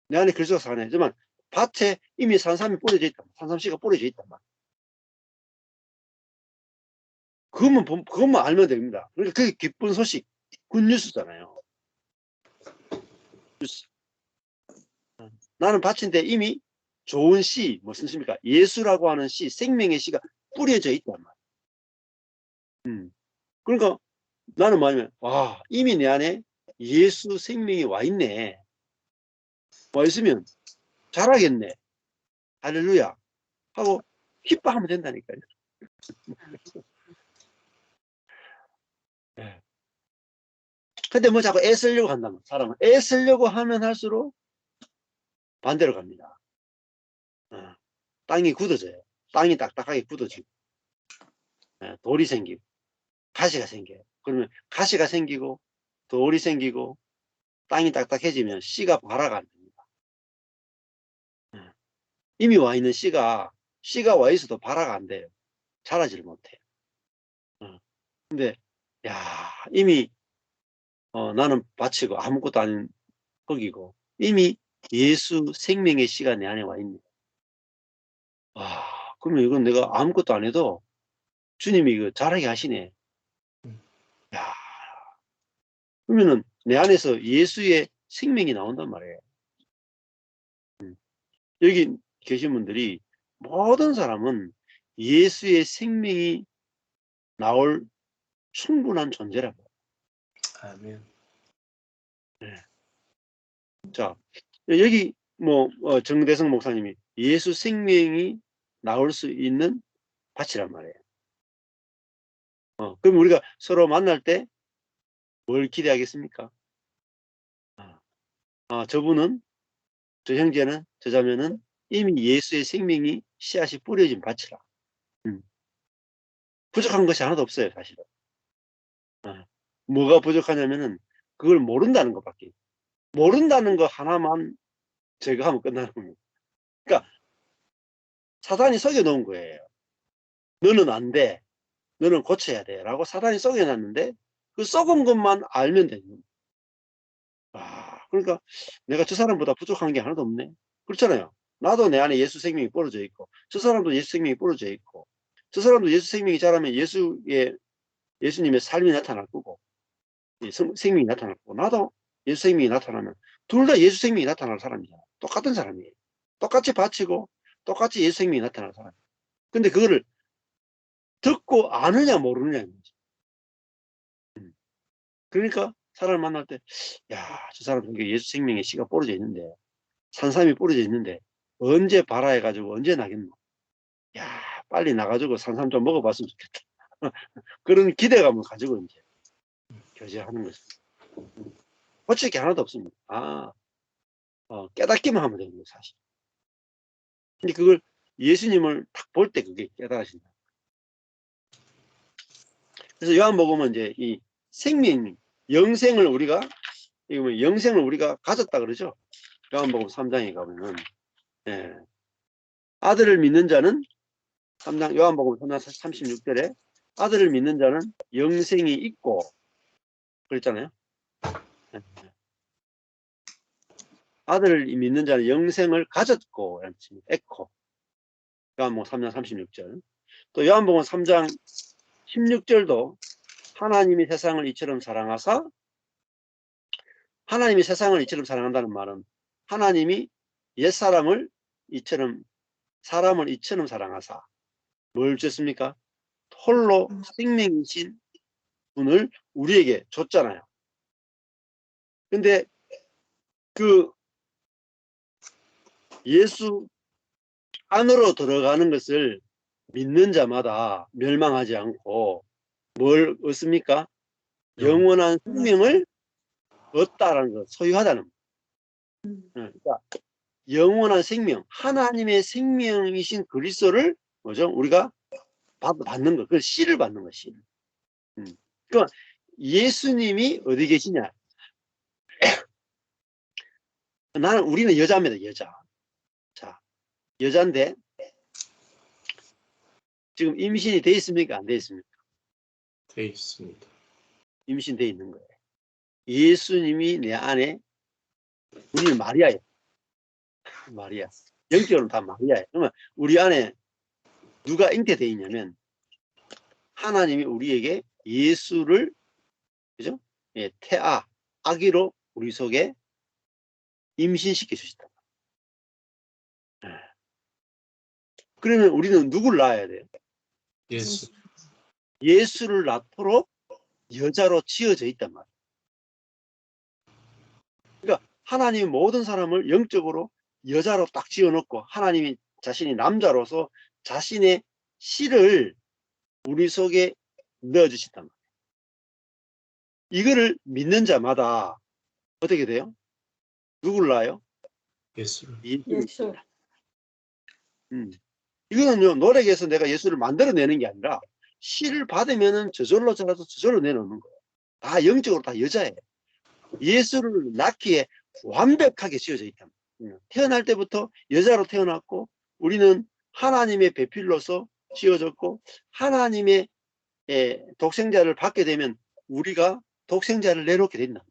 내 안에 그리스도가 사네. 하지만 밭에 이미 산삼이 뿌려져 있다. 산삼씨가 뿌려져 있단 말이야. 그것만 알면 됩니다. 그러니까 그게 기쁜 소식, 굿뉴스잖아요. 뉴스. 나는 밭인데 이미 좋은 씨, 무슨 씨입니까? 예수라고 하는 씨, 생명의 씨가 뿌려져 있단 말이야. 그러니까 나는 뭐냐면 이미 내 안에 예수 생명이 와 있네. 와 있으면 잘하겠네. 할렐루야 하고 기뻐하면 된다니까요. 네. 근데 뭐 자꾸 애쓰려고 한다면 사람은 애쓰려고 하면 할수록 반대로 갑니다. 땅이 굳어져요. 땅이 딱딱하게 굳어지고 돌이 생기고 가시가 생겨요. 그러면 가시가 생기고 돌이 생기고 땅이 딱딱해지면 씨가 발화가 안 됩니다. 이미 와 있는 씨가 와 있어도 발화가 안 돼요. 자라지를 못해요. 근데 이미 나는 바치고 아무것도 아닌 흙이고 이미 예수 생명의 씨가 내 안에 와 있네. 그러면 이건 내가 아무것도 안 해도 주님이 이거 잘하게 하시네. 그러면은 내 안에서 예수의 생명이 나온단 말이에요. 여기 계신 분들이 모든 사람은 예수의 생명이 나올 충분한 존재라고. 아멘. 네. 자, 여기 정대성 목사님이 예수 생명이 나올 수 있는 밭이란 말이에요. 그럼 우리가 서로 만날 때 뭘 기대하겠습니까? 저분은, 저 형제는, 저 자매는 이미 예수의 생명이 씨앗이 뿌려진 밭이라. 부족한 것이 하나도 없어요, 사실은. 뭐가 부족하냐면은 그걸 모른다는 것밖에. 모른다는 거 하나만 제거하면 끝나는 겁니다. 그러니까 사단이 속여놓은 거예요. 너는 안 돼. 너는 고쳐야 돼. 라고 사단이 속여놨는데 그 속은 것만 알면 됩니다. 그러니까 내가 저 사람보다 부족한 게 하나도 없네. 그렇잖아요. 나도 내 안에 예수 생명이 뿌려져 있고 저 사람도 예수 생명이 뿌려져 있고 저 사람도 예수 생명이 자라면 예수님의 삶이 나타날 거고 생명이 나타날 거고 나도 예수 생명이 나타나면 둘 다 예수 생명이 나타날 사람이잖아. 똑같은 사람이에요. 똑같이 바치고 똑같이 예수 생명이 나타날 사람. 근데 그거를 듣고 아느냐 모르느냐인 거지. 그러니까 사람을 만날 때 저 사람 속에 예수 생명의 씨가 뿌려져 있는데 산삼이 뿌려져 있는데 언제 발화해가지고 언제 나겠노. 빨리 나가지고 산삼 좀 먹어봤으면 좋겠다. 그런 기대감을 가지고 이제 교제하는 거죠. 고칠 게 하나도 없습니다. 깨닫기만 하면 되는 거예요, 사실. 근데 그걸 예수님을 딱 볼 때 그게 깨달아진다. 그래서 요한복음은 이제 이 생명, 영생을 우리가 가졌다 그러죠. 요한복음 3장에 가면은 아들을 믿는 자는 3장 요한복음 3장 36절에 아들을 믿는 자는 영생이 있고 그랬잖아요. 아들을 믿는 자는 영생을 가졌고 에코 요한복음 3장 36절 또 요한복음 3장 16절도 하나님이 세상을 이처럼 사랑하사 하나님이 세상을 이처럼 사랑한다는 말은 하나님이 옛사람을 사람을 이처럼 사랑하사 뭘 주셨습니까? 홀로 생명이신 분을 우리에게 줬잖아요. 근데 그 예수 안으로 들어가는 것을 믿는 자마다 멸망하지 않고 뭘 얻습니까? 영원한 생명을 얻다라는 것, 소유하다는 것. 그러니까 영원한 생명, 하나님의 생명이신 그리스도를 뭐죠? 우리가 받는 것, 그걸 씨를 받는 것, 씨. 그러니까 예수님이 어디 계시냐? 우리는 여자입니다, 여자. 자, 여자인데 지금 임신이 돼 있습니까? 안 돼 있습니까? 돼 있습니다. 임신돼 있는 거예요. 예수님이 내 안에, 우리는 마리아예요. 마리아. 영적으로는 다 마리아예요. 그러면 우리 안에 누가 잉태되어 있냐면 하나님이 우리에게 예수를, 그죠? 예, 태아, 아기로 우리 속에 임신시켜 주셨다. 그러면 우리는 누구를 낳아야 돼요? 예수. 예수를 낳도록 여자로 지어져 있단 말이에요. 그러니까 하나님이 모든 사람을 영적으로 여자로 딱 지어놓고 하나님이 자신이 남자로서 자신의 씨를 우리 속에 넣어주셨단 말이에요. 이거를 믿는 자마다 어떻게 돼요? 누구를 낳아요? 예수를. 예수. 이거는요, 노력해서 내가 예수를 만들어내는 게 아니라 씨를 받으면은 저절로 자라서 저절로 내놓는 거예요. 다 영적으로 다 여자예요. 예수를 낳기에 완벽하게 지어져 있다. 태어날 때부터 여자로 태어났고 우리는 하나님의 배필로서 지어졌고 하나님의 독생자를 받게 되면 우리가 독생자를 내놓게 된단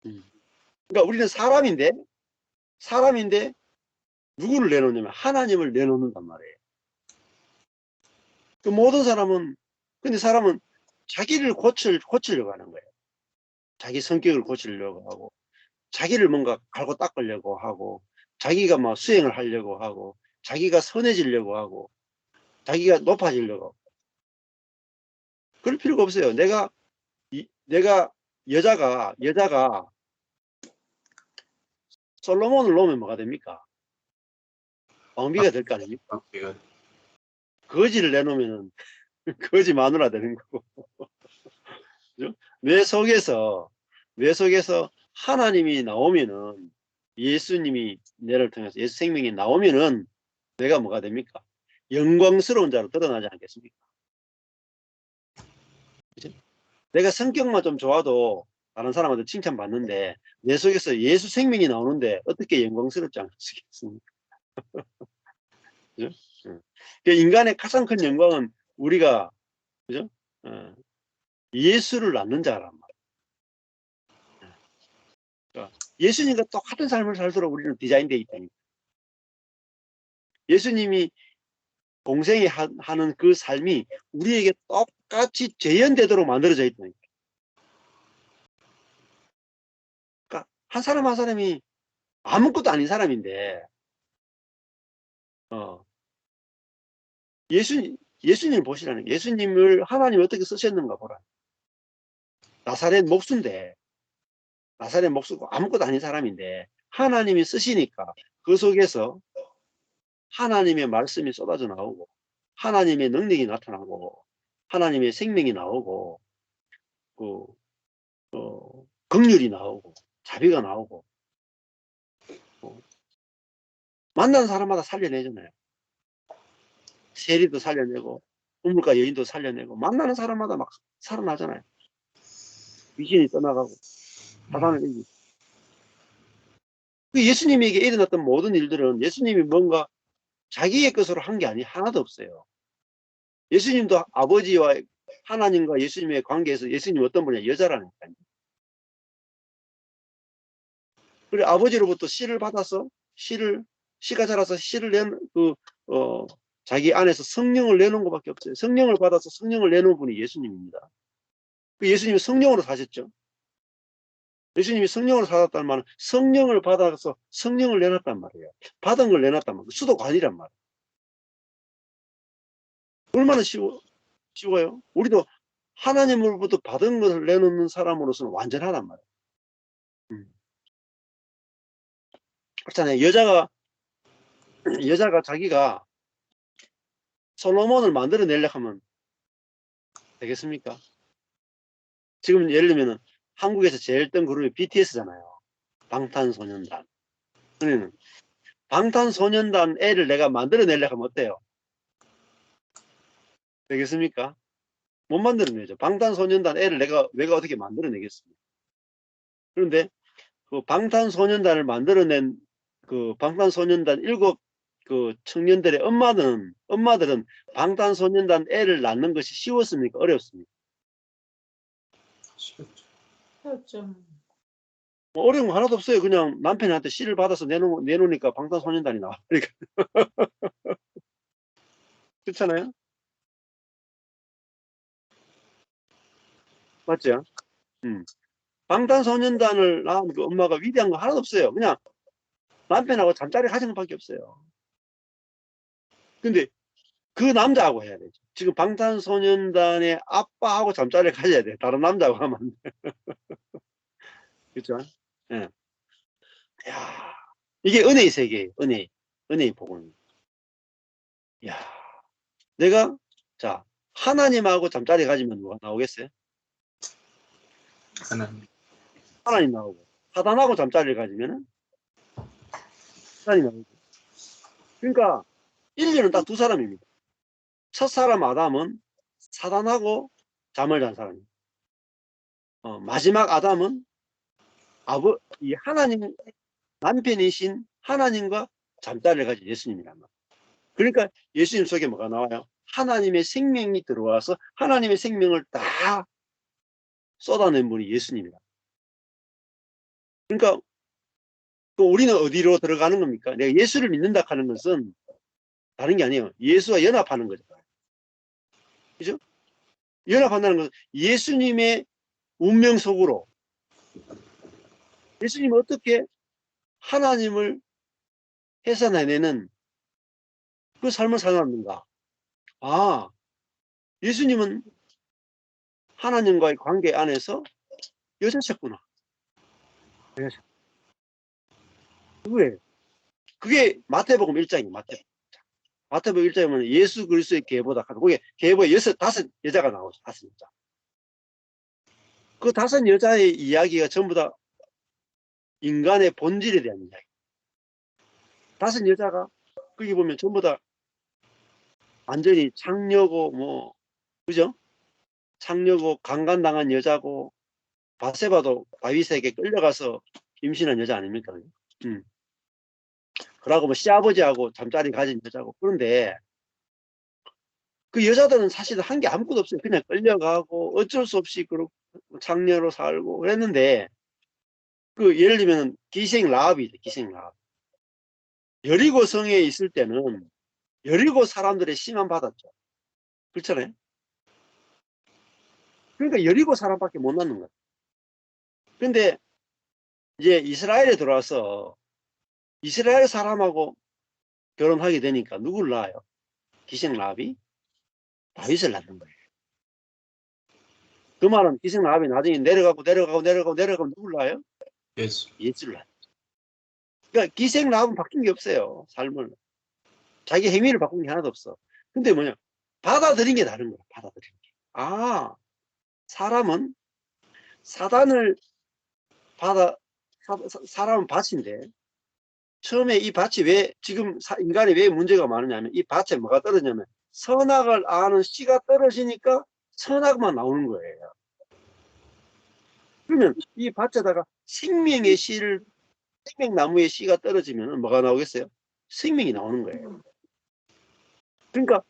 말이에요. 그러니까 우리는 사람인데 누구를 내놓냐면 하나님을 내놓는단 말이에요. 그 모든 사람은, 근데 사람은 자기를 고치려고 하는 거예요. 자기 성격을 고치려고 하고 자기를 뭔가 갈고 닦으려고 하고 자기가 막 수행을 하려고 하고 자기가 선해지려고 하고 자기가 높아지려고 하고. 그럴 필요가 없어요. 내가 여자가 솔로몬을 놓으면 뭐가 됩니까? 왕비가 될 거 아닙니까? 거지를 내놓으면 거지 마누라 되는 거고. 그죠? 뇌 속에서 하나님이 나오면은 예수님이 내를 통해서 예수 생명이 나오면은 내가 뭐가 됩니까? 영광스러운 자로 드러나지 않겠습니까? 그죠? 내가 성격만 좀 좋아도 다른 사람한테 칭찬받는데 내 속에서 예수 생명이 나오는데 어떻게 영광스럽지 않겠습니까? 그죠? 인간의 가장 큰 영광은 우리가, 그죠? 예수를 낳는 자란 말이에요. 그러니까 예수님과 똑같은 삶을 살도록 우리는 디자인되어 있다니까. 예수님이 공생에 하는 그 삶이 우리에게 똑같이 재현되도록 만들어져 있다니까. 그러니까 한 사람 한 사람이 아무것도 아닌 사람인데 예수님을 보시라는 거예요. 예수님을 하나님이 어떻게 쓰셨는가 보라. 나사렛 목수인데 나사렛 목수고 아무것도 아닌 사람인데 하나님이 쓰시니까 그 속에서 하나님의 말씀이 쏟아져 나오고 하나님의 능력이 나타나고 하나님의 생명이 나오고 긍휼이 나오고 자비가 나오고 만나는 사람마다 살려내잖아요. 세리도 살려내고 우물가 여인도 살려내고 만나는 사람마다 막 살아나잖아요. 귀신이 떠나가고 사단을 이기고. 예수님에게 일어났던 모든 일들은 예수님이 뭔가 자기의 것으로 한 게 하나도 없어요. 예수님도 아버지와 하나님과 예수님의 관계에서 예수님 어떤 분이냐? 여자라니까요. 그래 아버지로부터 씨를 받아서 씨가 자라서 씨를 자기 안에서 성령을 내놓은 것밖에 없어요. 성령을 받아서 성령을 내놓은 분이 예수님입니다. 예수님이 성령으로 사셨죠. 예수님이 성령으로 살았다는 말은 성령을 받아서 성령을 내놨단 말이에요. 받은 걸 내놨단 말이에요. 수도관이란 말이에요. 얼마나 쉬워요? 우리도 하나님으로부터 받은 것을 내놓는 사람으로서는 완전하단 말이에요. 그렇잖아요. 여자가 자기가 솔로몬을 만들어내려고 하면 되겠습니까? 지금 예를 들면 한국에서 제일 뜬 그룹이 BTS잖아요. 방탄소년단. 그러면 방탄소년단 애를 내가 만들어내려고 하면 어때요? 되겠습니까? 못 만들어내죠. 방탄소년단 애를 내가 어떻게 만들어내겠습니까? 그런데 그 방탄소년단을 만들어낸 그 방탄소년단 7 청년들의 엄마들은 방탄소년단 애를 낳는 것이 쉬웠습니까? 어렵습니까? 그렇죠. 뭐 어려운 거 하나도 없어요. 그냥 남편한테 씨를 받아서 내놓으니까 방탄소년단이 나와. 그러니까. 그렇잖아요? 맞죠? 방탄소년단을 낳은 그 엄마가 위대한 거 하나도 없어요. 그냥 남편하고 잠자리 가정밖에 없어요. 근데 그 남자하고 해야 되죠. 지금 방탄소년단의 아빠하고 잠자리를 가져야 돼. 다른 남자하고 하면 안 돼. 그렇죠? 예. 야, 이게 은혜의 세계예요. 은혜의 복음. 야, 내가 자 하나님하고 잠자리 가지면 누가 나오겠어요? 하나님 나오고, 사단하고 잠자리를 가지면은 사단이 나오고. 그러니까 인류는 딱 두 사람입니다. 첫 사람 아담은 사단하고 잠을 잔 사람입니다. 마지막 아담은 이 하나님 남편이신 하나님과 잠자리를 가진 예수님이란 말이에요. 그러니까 예수님 속에 뭐가 나와요? 하나님의 생명이 들어와서 하나님의 생명을 다 쏟아낸 분이 예수님이다. 그러니까 우리는 어디로 들어가는 겁니까? 내가 예수를 믿는다 하는 것은 다른 게 아니에요. 예수와 연합하는 거죠. 그죠? 연합한다는 것은 예수님의 운명 속으로 예수님은 어떻게 하나님을 해산해내는 그 삶을 살았는가? 아, 예수님은 하나님과의 관계 안에서 여자셨구나. 그거예요. 그게 마태복음 1장이에요. 마태복음 1장에 보면 예수 그리스도의 계보다 거기에 계보에 5 여자가 나오죠. 5 여자. 그 5 여자의 이야기가 전부 다 인간의 본질에 대한 이야기. 5 여자가 거기 보면 전부 다 완전히 창녀고 그죠? 창녀고 강간당한 여자고 바세바도 다윗에게 끌려가서 임신한 여자 아닙니까? 그러고 시아버지하고 잠자리 가진 여자고. 그런데 그 여자들은 사실 한 게 아무것도 없어요. 그냥 끌려가고 어쩔 수 없이 그렇고 창녀로 살고 그랬는데 그 예를 들면 기생 라합이죠. 기생 라합. 여리고 성에 있을 때는 여리고 사람들의 심한 받았죠. 그렇잖아요. 그러니까 여리고 사람밖에 못 낳는 거예요. 근데 이제 이스라엘에 들어와서 이스라엘 사람하고 결혼하게 되니까 누굴 낳아요? 기생 라합이 다윗을 낳는 거예요. 그 말은 기생 라합이 나중에 내려가고 누굴 낳아요? 예수를 낳아요. 그러니까 기생 라합은 바뀐 게 없어요. 삶을. 자기 행위를 바꾼 게 하나도 없어. 근데 뭐냐? 받아들인 게 다른 거야. 받아들인 게. 아, 사람은 사단을 사람은 밭인데 처음에 이 밭이 왜 지금 인간이 왜 문제가 많으냐면 이 밭에 뭐가 떨어지냐면 선악을 아는 씨가 떨어지니까 선악만 나오는 거예요. 그러면 이 밭에다가 생명나무의 씨가 떨어지면 뭐가 나오겠어요? 생명이 나오는 거예요. 그러니까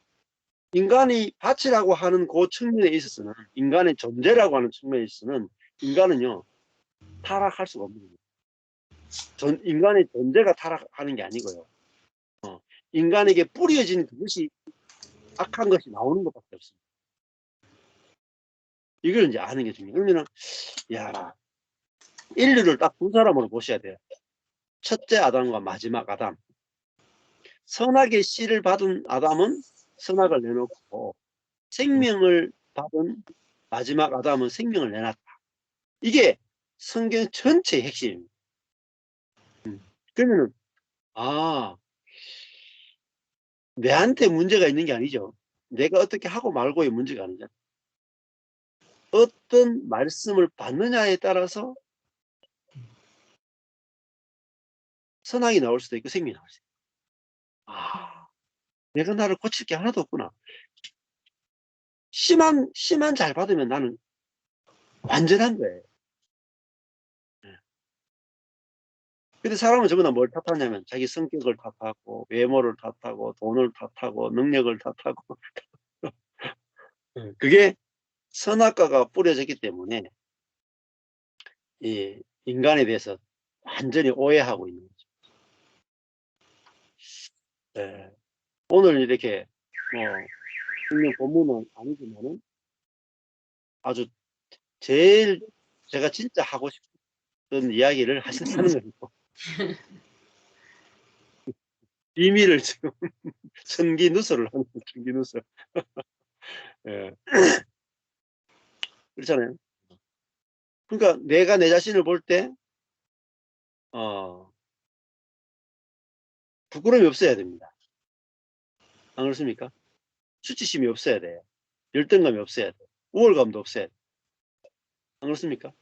인간이 밭이라고 하는 그 측면에 있어서는 인간의 존재라고 하는 측면에 있어서는 인간은요 타락할 수가 없는 거예요. 인간의 존재가 타락하는 게 아니고요. 인간에게 뿌려진 그것이 악한 것이 나오는 것밖에 없습니다. 이걸 이제 아는 게 중요해요. 그러면은 야 인류를 딱 2 사람으로 보셔야 돼요. 첫째 아담과 마지막 아담. 선악의 씨를 받은 아담은 선악을 내놓고 생명을 받은 마지막 아담은 생명을 내놨다. 이게 성경 전체의 핵심입니다. 그러면은 내한테 문제가 있는 게 아니죠. 내가 어떻게 하고 말고의 문제가 아니죠. 어떤 말씀을 받느냐에 따라서 선악이 나올 수도 있고 생명이 나올 수도 있고. 내가 나를 고칠 게 하나도 없구나. 씨만 잘 받으면 나는 완전한 거예요. 근데 사람은 전부 다 뭘 탓하냐면 자기 성격을 탓하고 외모를 탓하고 돈을 탓하고 능력을 탓하고 그게 선악과가 뿌려졌기 때문에 이 인간에 대해서 완전히 오해하고 있는 거죠. 오늘 이렇게 성경 본문은 아니지만은 아주 제일 제가 진짜 하고 싶은 이야기를 하신다는 거죠. 비밀을 지금 천기 누설을 하는 거예요. 천기 누설. 그렇잖아요. 그러니까 내가 내 자신을 볼 때 부끄러움이 없어야 됩니다. 안 그렇습니까? 수치심이 없어야 돼요. 열등감이 없어야 돼요. 우월감도 없어야 돼요. 안 그렇습니까?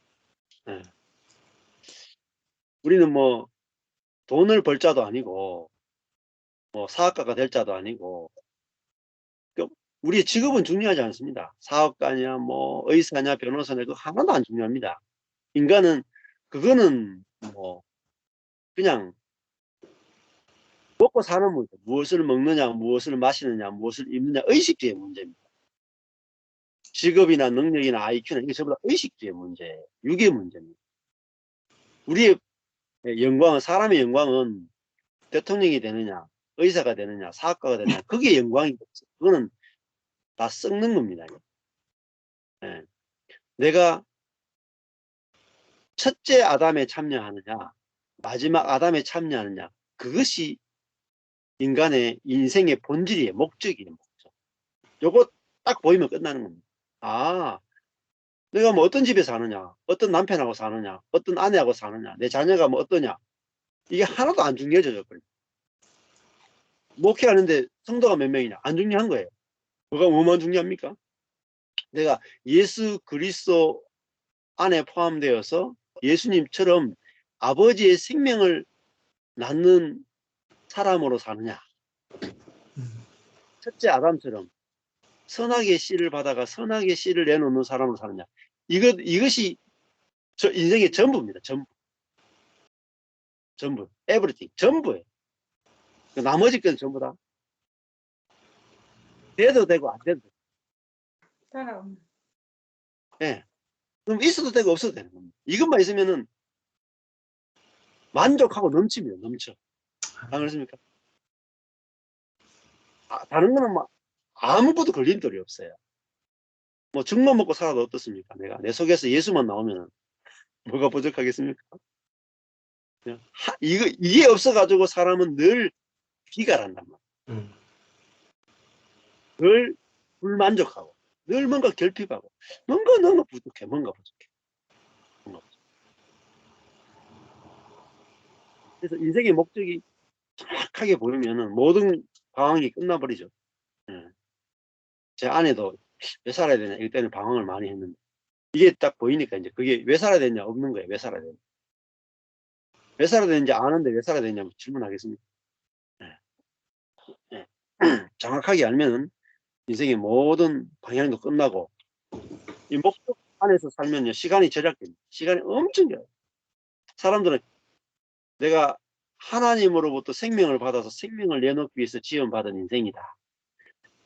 우리는 뭐 돈을 벌 자도 아니고 뭐 사업가가 될 자도 아니고 우리의 직업은 중요하지 않습니다. 사업가냐 뭐 의사냐 변호사냐 그거 하나도 안 중요합니다. 인간은 그거는 뭐 그냥 먹고 사는 문제, 무엇을 먹느냐 무엇을 마시느냐 무엇을 입느냐 의식주의 문제입니다. 직업이나 능력이나 IQ나 이게 전부 다 의식주의 문제예요. 육의 문제입니다. 우리의 영광은 사람의 영광은 대통령이 되느냐 의사가 되느냐 사업가가 되느냐 그게 영광이 없어요. 그거는 다 썩는 겁니다. 내가 첫째 아담에 참여하느냐 마지막 아담에 참여하느냐 그것이 인간의 인생의 본질이에요. 목적이에요. 목적. 요거 딱 보이면 끝나는 겁니다. 내가 뭐 어떤 집에 사느냐 어떤 남편하고 사느냐 어떤 아내하고 사느냐 내 자녀가 뭐 어떠냐 이게 하나도 안 중요해져요. 목회하는데 성도가 몇 명이냐 안 중요한 거예요. 뭐만 중요합니까? 내가 예수 그리스도 안에 포함되어서 예수님처럼 아버지의 생명을 낳는 사람으로 사느냐 첫째 아담처럼 선악의 씨를 받아가 선악의 씨를 내놓는 사람으로 사느냐 이것이 저 인생의 전부입니다. 전부 everything 전부예요. 나머지 건 전부 다 돼도 되고 안 돼도 되고 그럼 있어도 되고 없어도 되는 겁니다. 이것만 있으면은 만족하고 넘칩니다. 넘쳐. 안 그렇습니까? 다른 거는 막 아무것도 걸림돌이 없어요. 뭐 죽만 먹고 살아도 어떻습니까? 내 속에서 예수만 나오면 뭐가 부족하겠습니까? 이게 없어가지고 사람은 늘 비관한단 말이에요. 늘 불만족하고 늘 뭔가 결핍하고 뭔가 너무 부족해. 그래서 인생의 목적이 정확하게 보이면은 모든 방황이 끝나버리죠. 제 아내도 왜 살아야 되냐 이때는 방황을 많이 했는데 이게 딱 보이니까 이제 그게 왜 살아야 되냐 없는 거예요. 왜 살아야 되냐 왜 살아야 되는지 아는데 왜 살아야 되냐고 질문하겠습니까? 정확하게 알면은 인생의 모든 방향도 끝나고 이 목적 안에서 살면요 시간이 절약됩니다. 시간이 엄청 길어요. 사람들은 내가 하나님으로부터 생명을 받아서 생명을 내놓기 위해서 지원받은 인생이다.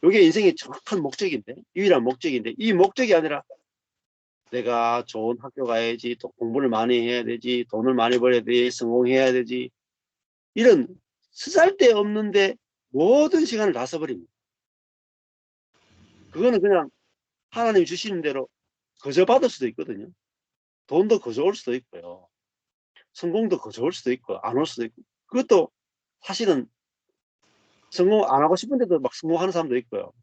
이게 인생의 정확한 목적인데 유일한 목적인데 이 목적이 아니라 내가 좋은 학교 가야지 또 공부를 많이 해야 되지 돈을 많이 벌어야 되지 성공해야 되지 이런 쓰잘데없는데 모든 시간을 다 써버립니다. 그거는 그냥 하나님이 주시는 대로 거저 받을 수도 있거든요. 돈도 거저 올 수도 있고요. 성공도 거저 올 수도 있고 안 올 수도 있고 그것도 사실은 성공 안 하고 싶은데도 막 성공하는 사람도 있고요.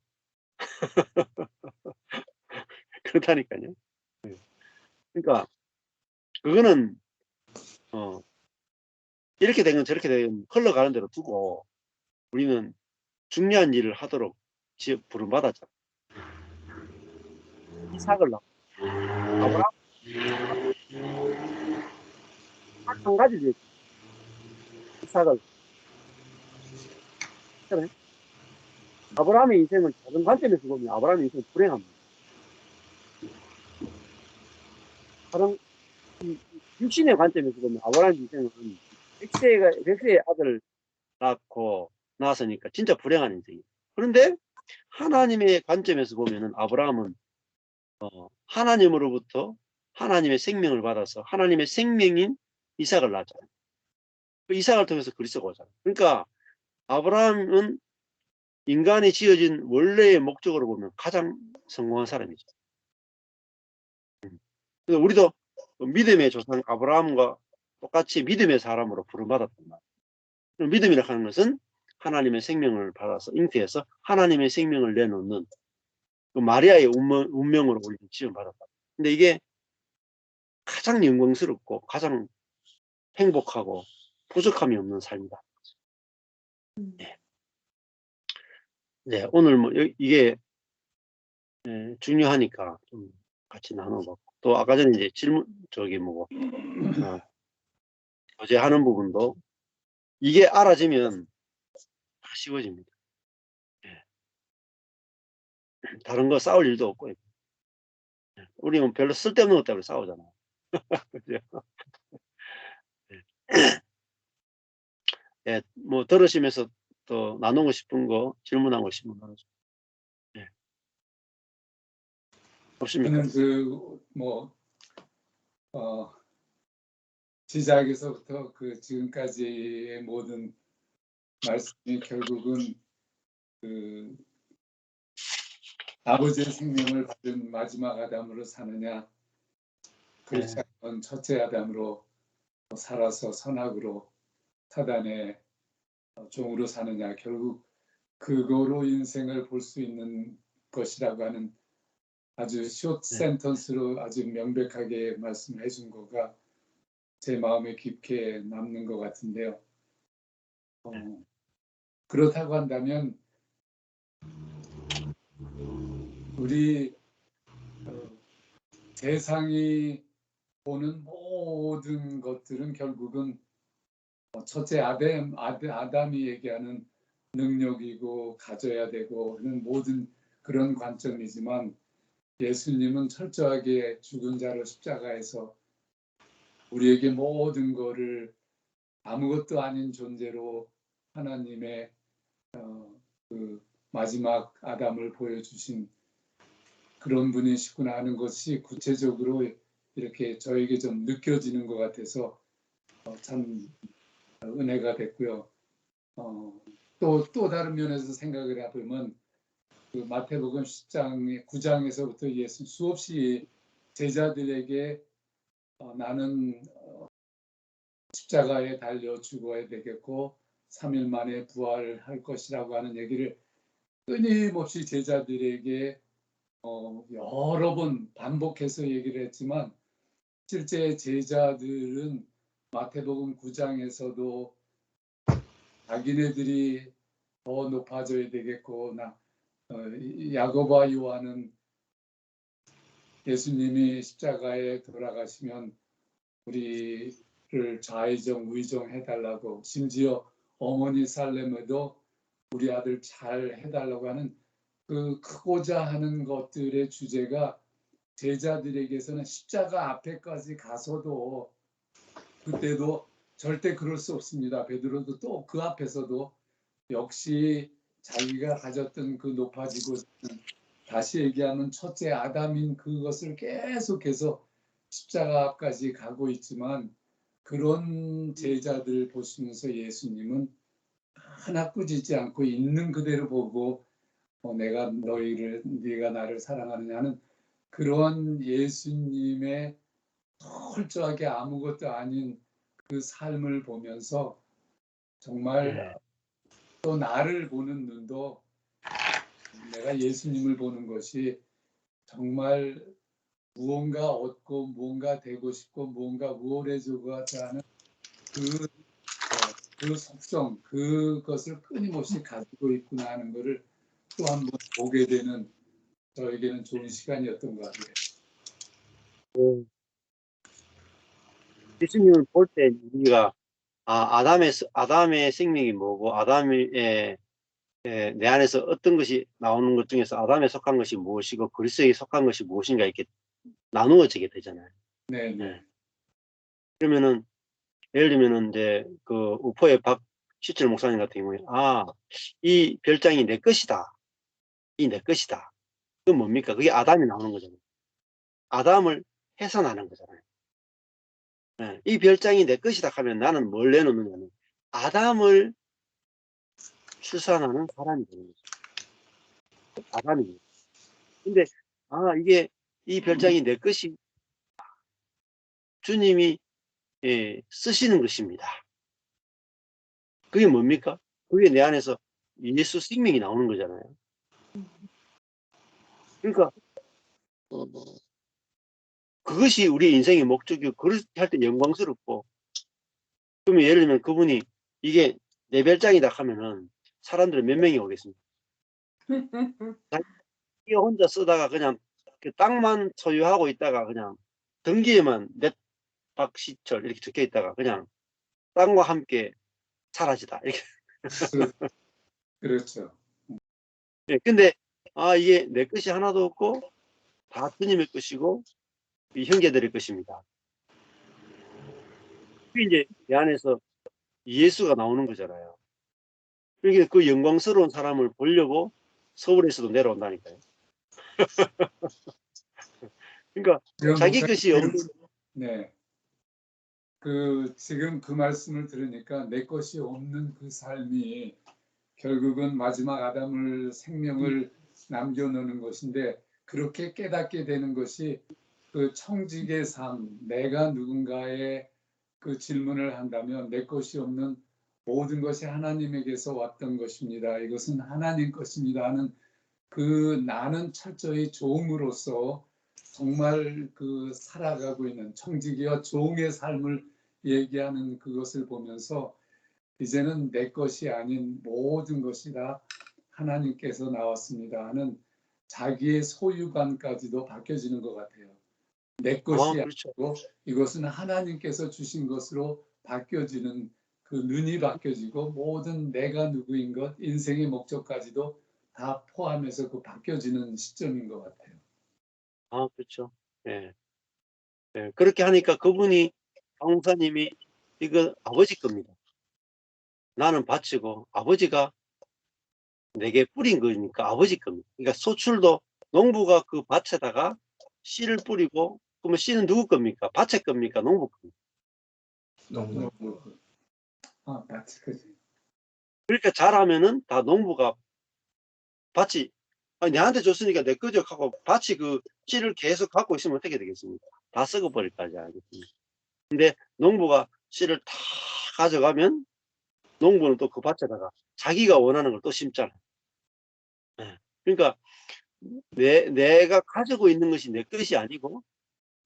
그렇다니까요. 예. 그러니까 그거는 이렇게 된 건 저렇게 된 흘러가는 대로 두고 우리는 중요한 일을 하도록 부름받았잖아. 이삭을 낳고 아브라함 한 가지지. 이삭을 그래. 아브라함의 인생은 다른 관점에서 보면 아브라함의 인생은 불행합니다. 다른 육신의 관점에서 보면 아브라함의 인생은 백세의 아들 낳고 나서니까 진짜 불행한 인생이에요. 그런데 하나님의 관점에서 보면은 아브라함은 하나님으로부터 하나님의 생명을 받아서 하나님의 생명인 이삭을 낳았잖아요. 그 이삭을 통해서 그리스도가 오잖아요. 그러니까 아브라함은 인간이 지어진 원래의 목적으로 보면 가장 성공한 사람이죠. 그래서 우리도 믿음의 조상 아브라함과 똑같이 믿음의 사람으로 부름받았단 말이에요. 믿음이라고 하는 것은 하나님의 생명을 받아서 잉태해서 하나님의 생명을 내놓는 그 마리아의 운명으로 우리는 지원받았다. 근데 이게 가장 영광스럽고 가장 행복하고 부족함이 없는 삶이다. 네. 네, 오늘 뭐 이게 중요하니까 좀 같이 나눠봤고 또 아까 전에 이제 질문 교제하는 부분도 이게 알아지면 다 쉬워집니다. 네. 다른 거 싸울 일도 없고 우리는 별로 쓸데없는 것 때문에 싸우잖아요. 네, 뭐 들으시면서 또 나누고 싶은 거 질문하고 싶은 거 나누죠. 네. 없습니까? 저는 시작에서부터 그 지금까지의 모든 말씀이 결국은 그 아버지의 생명을 받은 마지막 아담으로 사느냐, 그렇지 않은 첫째 아담으로 살아서 선악으로 사단의 종으로 사느냐, 결국 그거로 인생을 볼 수 있는 것이라고 하는 아주 숏 센턴스로 아주 명백하게 말씀해 준 거가 제 마음에 깊게 남는 것 같은데요. 그렇다고 한다면 우리 세상이 보는 모든 것들은 결국은 첫째 아담이 얘기하는 능력이고 가져야 되고 하는 모든 그런 관점이지만 예수님은 철저하게 죽은 자로 십자가에서 우리에게 모든 것을 아무것도 아닌 존재로 하나님의 그 마지막 아담을 보여주신 그런 분이시구나 하는 것이 구체적으로 이렇게 저에게 좀 느껴지는 것 같아서 참 은혜가 됐고요. 또 다른 면에서 생각을 해보면 그 마태복음 10장 9장에서부터 예수 수없이 제자들에게 나는 십자가에 달려 죽어야 되겠고 3일 만에 부활할 것이라고 하는 얘기를 끊임없이 제자들에게 여러 번 반복해서 얘기를 했지만 실제 제자들은 마태복음 9장에서도 자기네들이 더 높아져야 되겠고 야고보와 요한은 예수님이 십자가에 돌아가시면 우리를 좌의정 우의정 해달라고 심지어 어머니 살렘에도 우리 아들 잘 해달라고 하는 그 크고자 하는 것들의 주제가 제자들에게서는 십자가 앞에까지 가서도 그때도 절대 그럴 수 없습니다. 베드로도 또 그 앞에서도 역시 자기가 가졌던 그 높아지고 다시 얘기하면 첫째 아담인 그것을 계속해서 십자가 앞까지 가고 있지만 그런 제자들 보시면서 예수님은 하나 꾸짖지 않고 있는 그대로 보고 내가 네가 나를 사랑하느냐는 그런 예수님의 철저하게 아무것도 아닌 그 삶을 보면서 정말 또 나를 보는 눈도 내가 예수님을 보는 것이 정말 무언가 얻고 무언가 되고 싶고 무언가 우월해지고자 하는 그 속성, 그것을 끊임없이 가지고 있구나 하는 것을 또 한 번 보게 되는 저에게는 좋은 시간이었던 것 같아요. 예수님을 볼 때 우리가 아담의 생명이 뭐고 내 안에서 어떤 것이 나오는 것 중에서 아담에 속한 것이 무엇이고 그리스도에 속한 것이 무엇인가 이렇게 나누어지게 되잖아요. 네, 네. 네. 그러면은 예를 들면은 이제 그 우포의 박시철 목사님 같은 경우에 이 별장이 내 것이다. 이 내 것이다. 그건 뭡니까? 그게 아담이 나오는 거잖아요. 아담을 해산하는 거잖아요. 네. 이 별장이 내 것이다 하면 나는 뭘 내놓느냐면 아담을 출산하는 사람이 되는 거죠. 아담이. 근데 이게 이 별장이 내 것이 주님이 쓰시는 것입니다. 그게 뭡니까? 그게 내 안에서 예수 생명이 나오는 거잖아요. 그러니까 그것이 우리 인생의 목적이고 그렇게 할 때 영광스럽고 그러면 예를 들면 그분이 이게 내 별장이다 하면은 사람들은 몇 명이 오겠습니까? 자기 혼자 쓰다가 그냥 그 땅만 소유하고 있다가 그냥 등기에만 내 박시철 이렇게 적혀 있다가 그냥 땅과 함께 사라지다 이렇게. 그렇죠. 네, 근데 이게 내 것이 하나도 없고 다 주님의 것이고 이 형제들의 것입니다. 그게 이제 내 안에서 예수가 나오는 거잖아요. 그러니까 그 영광스러운 사람을 보려고 서울에서도 내려온다니까요. 그러니까 자기 것이 없는. 네. 지금 그 말씀을 들으니까 내 것이 없는 그 삶이 결국은 마지막 아담을 생명을 남겨놓는 것인데 그렇게 깨닫게 되는 것이 그 청직의 삶, 내가 누군가의 그 질문을 한다면 내 것이 없는 모든 것이 하나님에게서 왔던 것입니다. 이것은 하나님 것입니다 하는 그 나는 철저히 종으로서 정말 그 살아가고 있는 청지기와 종의 삶을 얘기하는 그것을 보면서 이제는 내 것이 아닌 모든 것이 다 하나님께서 나왔습니다 하는 자기의 소유관까지도 바뀌어지는 것 같아요. 내 것이 그렇죠. 아니고 이것은 하나님께서 주신 것으로 바뀌어지는 그 눈이 바뀌어지고 모든 내가 누구인 것, 인생의 목적까지도 다 포함해서 그 바뀌어지는 시점인 것 같아요. 그렇죠. 예. 예. 그렇게 하니까 그분이 강사님이 이거 아버지 겁니다. 나는 바치고 아버지가 내게 뿌린 거니까 아버지 겁니다. 그러니까 소출도 농부가 그 밭에다가 씨를 뿌리고 그러면 씨는 누구 겁니까? 밭의 겁니까? 농부 겁니까? 농부. 맞지, 그지. 그러니까 잘하면은 다 농부가 밭이 내한테 줬으니까 내 거죠 하고 밭이 그 씨를 계속 갖고 있으면 어떻게 되겠습니까? 다 썩어버릴 까지 알겠습니까? 근데 농부가 씨를 다 가져가면 농부는 또 그 밭에다가 자기가 원하는 걸 또 심잖아요. 네. 그러니까 내가 가지고 있는 것이 내 것이 아니고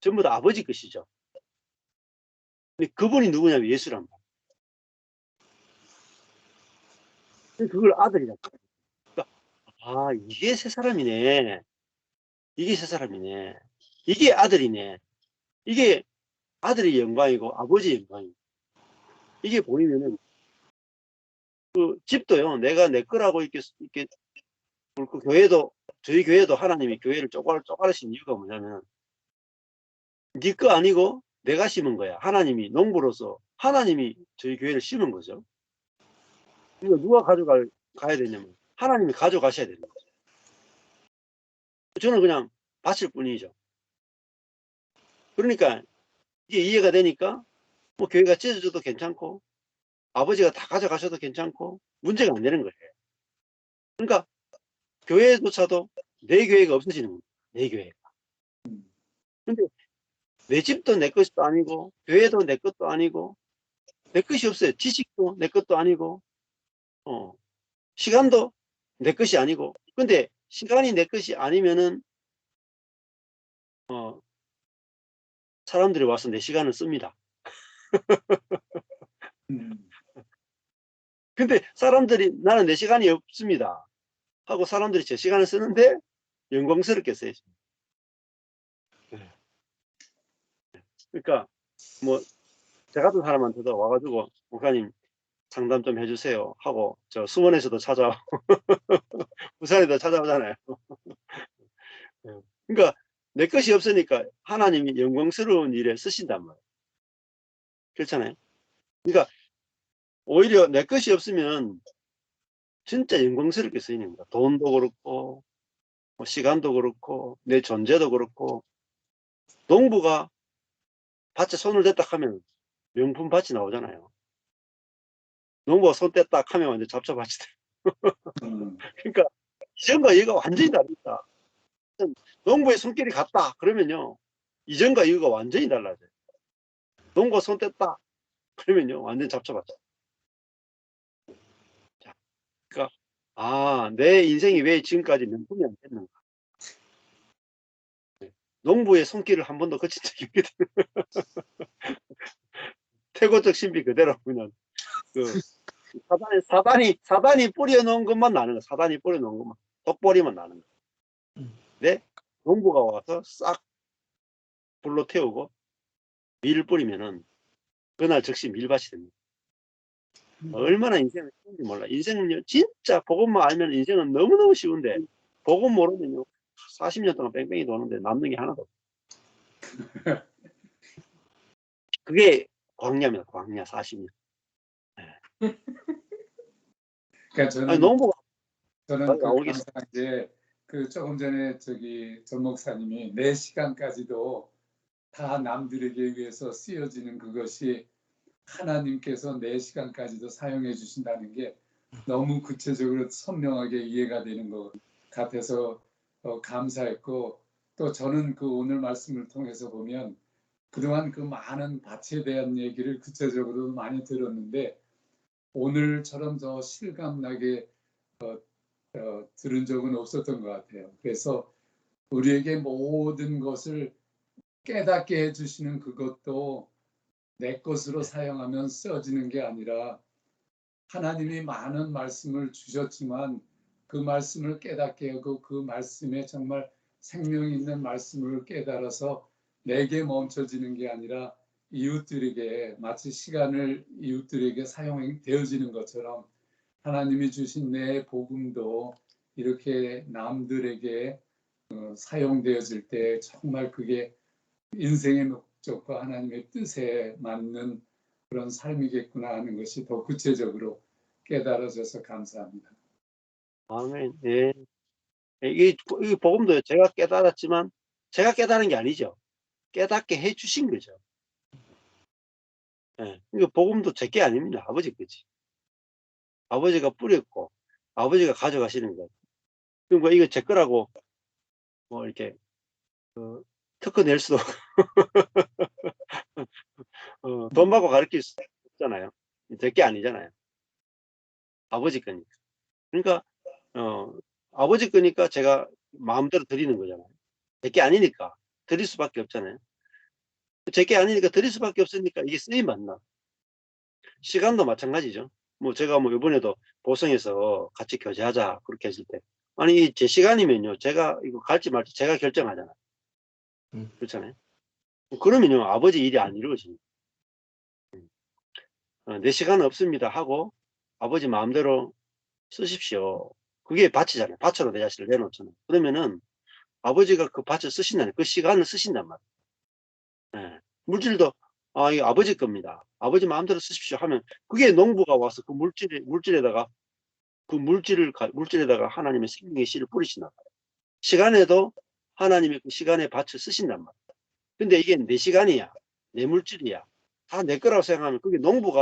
전부 다 아버지 것이죠. 근데 그분이 누구냐면 예수란 말이에요. 그걸 아들이라고. 그러니까 이게 새 사람이네. 이게 새 사람이네. 이게 아들이네. 이게 아들의 영광이고 아버지의 영광이고. 이게 보이면은 그 집도요. 내가 내 거라고 이렇게 그 교회도 저희 교회도 하나님이 교회를 쪼가르신 이유가 뭐냐면 네 거 아니고 내가 심은 거야. 하나님이 농부로서 하나님이 저희 교회를 심은 거죠. 그러니까 누가 가야 되냐면 하나님이 가져가셔야 되는 거죠. 저는 그냥 바칠 뿐이죠. 그러니까 이게 이해가 되니까 뭐 교회가 찢어져도 괜찮고 아버지가 다 가져가셔도 괜찮고 문제가 안 되는 거예요. 그러니까 교회조차도 내 교회가 없어지는 거예요. 내 교회가. 근데 내 집도 내 것도 아니고 교회도 내 것도 아니고 내 것이 없어요. 지식도 내 것도 아니고 시간도 내 것이 아니고 근데 시간이 내 것이 아니면은 사람들이 와서 내 시간을 씁니다. 근데 사람들이 나는 내 시간이 없습니다 하고 사람들이 제 시간을 쓰는데 영광스럽게 써요. 그러니까 뭐 저 같은 사람한테도 와가지고 목사님 상담 좀 해주세요 하고 저 수원에서도 찾아오고 부산에도 찾아오잖아요. 그러니까 내 것이 없으니까 하나님이 영광스러운 일에 쓰신단 말이에요. 그렇잖아요. 그러니까 오히려 내 것이 없으면 진짜 영광스럽게 쓰이는 거야. 돈도 그렇고 뭐 시간도 그렇고 내 존재도 그렇고. 농부가 밭에 손을 댔다 하면 명품 밭이 나오잖아요. 농부가 손 뗐다 하면 완전 잡초밭이 돼요. 그러니까 이전과 이거가 완전히 다릅니다. 농부의 손길이 같다 그러면요 이전과 이거가 완전히 달라져요. 농부가 손 뗐다 그러면요 완전 잡초밭. 자, 그러니까 내 인생이 왜 지금까지 명품이 안 됐는가. 농부의 손길을 한 번도 거친 적이 없거든요. 태고적 신비 그대로 그냥 그 사단이 뿌려놓은 것만 나는 거. 사단이 뿌려놓은 것만 독보리만 나는 거. 네? 농부가 와서 싹 불로 태우고 밀을 뿌리면은 그날 즉시 밀밭이 됩니다. 얼마나 인생을 쉬운지 몰라. 인생은요 진짜 복음만 알면 인생은 너무너무 쉬운데 복음 모르면요 40년 동안 뺑뺑이 도는데 남는 게 하나도 없어요. 그게 광야입니다. 광야 40년. 네. 그러니까 아니 농부가 저는 그 나오겠어요. 감사한 게 그 조금 전에 전 목사님이 4시간까지도 다 남들에게 위해서 쓰여지는 그것이 하나님께서 4시간까지도 사용해 주신다는 게 너무 구체적으로 선명하게 이해가 되는 것 같아서 감사했고, 또 저는 그 오늘 말씀을 통해서 보면 그동안 그 많은 밭에 대한 얘기를 구체적으로 많이 들었는데 오늘처럼 저 실감나게 들은 적은 없었던 것 같아요. 그래서 우리에게 모든 것을 깨닫게 해주시는 그것도 내 것으로 사용하면 써지는 게 아니라 하나님이 많은 말씀을 주셨지만 그 말씀을 깨닫게 하고 그 말씀에 정말 생명 있는 말씀을 깨달아서 내게 멈춰지는 게 아니라 이웃들에게 마치 시간을 이웃들에게 사용되어지는 것처럼 하나님이 주신 내 복음도 이렇게 남들에게 사용되어질 때 정말 그게 인생의 목적과 하나님의 뜻에 맞는 그런 삶이겠구나 하는 것이 더 구체적으로 깨달아져서 감사합니다. 아멘. 예. 이 복음도 제가 깨달았지만 제가 깨달은 게 아니죠. 깨닫게 해주신 거죠. 예. 이거 복음도 제 게 아닙니다. 아버지 거지. 아버지가 뿌렸고 아버지가 가져가시는 거. 그러니까 이거 제 거라고 뭐 이렇게 특허 낼 수도 돈 받고 가르칠 수 없잖아요. 제 게 아니잖아요. 아버지 거니까. 그러니까 아버지 거니까 제가 마음대로 드리는 거잖아요. 제 게 아니니까 드릴 수밖에 없잖아요. 제 게 아니니까 드릴 수밖에 없으니까 이게 쓰임 맞나. 시간도 마찬가지죠. 뭐 제가 뭐 이번에도 보성에서 같이 교제하자 그렇게 했을 때 아니 제 시간이면요 제가 이거 갈지 말지 제가 결정하잖아요. 그렇잖아요. 그러면요 아버지 일이 안 이루어집니다. 내 시간은 없습니다 하고 아버지 마음대로 쓰십시오. 그게 밭이잖아요. 밭으로 내 자신을 내놓잖아요. 그러면은 아버지가 그 밭을 쓰신다는 그 시간을 쓰신단 말이에요. 네. 물질도 이거 아버지 겁니다. 아버지 마음대로 쓰십시오 하면 그게 농부가 와서 그 물질에다가 그 물질에다가 하나님의 생명의 씨를 뿌리신단 말이에요. 시간에도 하나님의 그 시간의 밭을 쓰신단 말이에요. 근데 이게 내 시간이야. 내 물질이야. 다 내 거라고 생각하면 그게 농부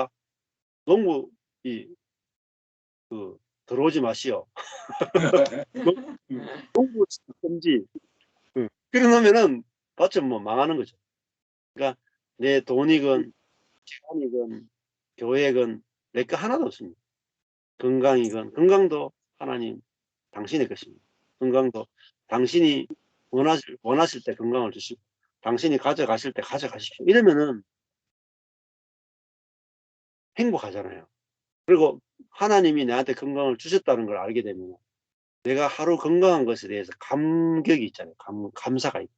들어오지 마시오. 농부 금지. 그래 놓으면은 밭은 뭐 망하는 거죠. 그러니까 내 돈이건 시간이건 교회건 내 거 하나도 없습니다. 건강도 하나님 당신의 것입니다. 건강도 당신이 원하실 때 건강을 주시고 당신이 가져가실 때 가져가십시오. 이러면은 행복하잖아요. 그리고 하나님이 나한테 건강을 주셨다는 걸 알게 되면 내가 하루 건강한 것에 대해서 감격이 있잖아요. 감사가 있고.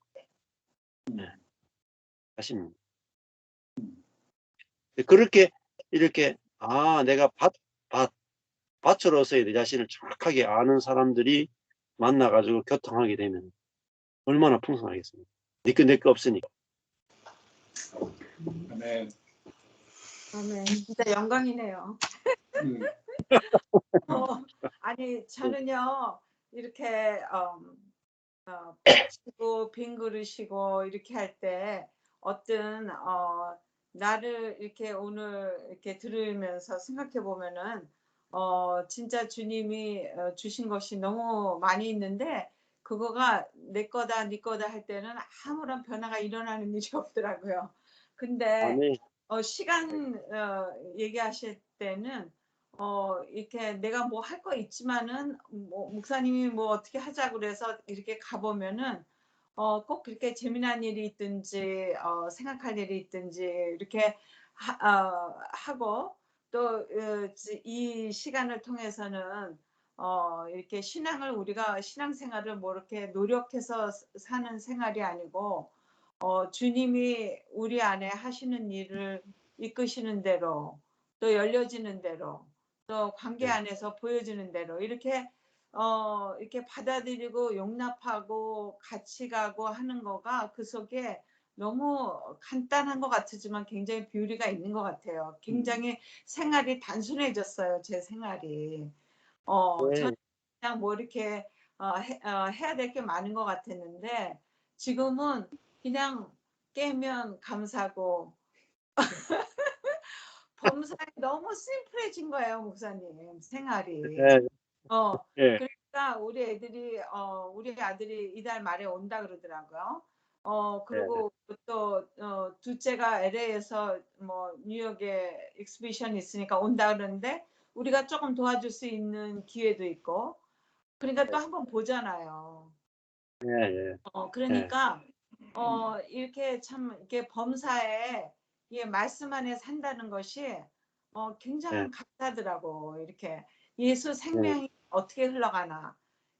네. 아십니까? 그렇게 이렇게 내가 밭으로서의 내 자신을 정확하게 아는 사람들이 만나가지고 교통하게 되면 얼마나 풍성하겠습니까? 내 거 없으니까. 네. 아멘. 진짜 영광이네요. 음, 아니 저는요 이렇게 밭이고 빈 그릇이고 이렇게 할 때 어떤 나를 이렇게 오늘 이렇게 들으면서 생각해 보면은 진짜 주님이 주신 것이 너무 많이 있는데 그거가 내 거다 네 거다 할 때는 아무런 변화가 일어나는 일이 없더라고요. 근데 아멘. 시간 얘기하실 때는 이렇게 내가 뭐 할 거 있지만은 뭐 목사님이 뭐 어떻게 하자고 그래서 이렇게 가보면은 꼭 그렇게 재미난 일이 있든지 생각할 일이 있든지 이렇게 하고 또 이 시간을 통해서는 이렇게 우리가 신앙생활을 뭐 이렇게 노력해서 사는 생활이 아니고 주님이 우리 안에 하시는 일을 이끄시는 대로 또 열려지는 대로 또 관계 네. 안에서 보여지는 대로 이렇게 이렇게 받아들이고 용납하고 같이 가고 하는 거가 그 속에 너무 간단한 것 같지만 굉장히 뷰리가 있는 것 같아요. 굉장히 생활이 단순해졌어요. 제 생활이. 저는 네. 그냥 뭐 이렇게 해야 될 게 많은 것 같았는데 지금은 그냥 깨면 감사고 범사에 너무 심플해진 거예요, 목사님 생활이. 네. 네. 그러니까 우리 아들이 이달 말에 온다 그러더라고요. 네. 그리고 또 둘째가 LA에서 뭐 뉴욕에 익스비션이 있으니까 온다 그러는데 우리가 조금 도와줄 수 있는 기회도 있고 그러니까 또 한번 보잖아요. 네. 그러니까 이렇게 참 이렇게 범사에 이 말씀 안에 산다는 것이 굉장히 네. 감사하더라고. 이렇게 예수 네. 생명이 어떻게 흘러가나.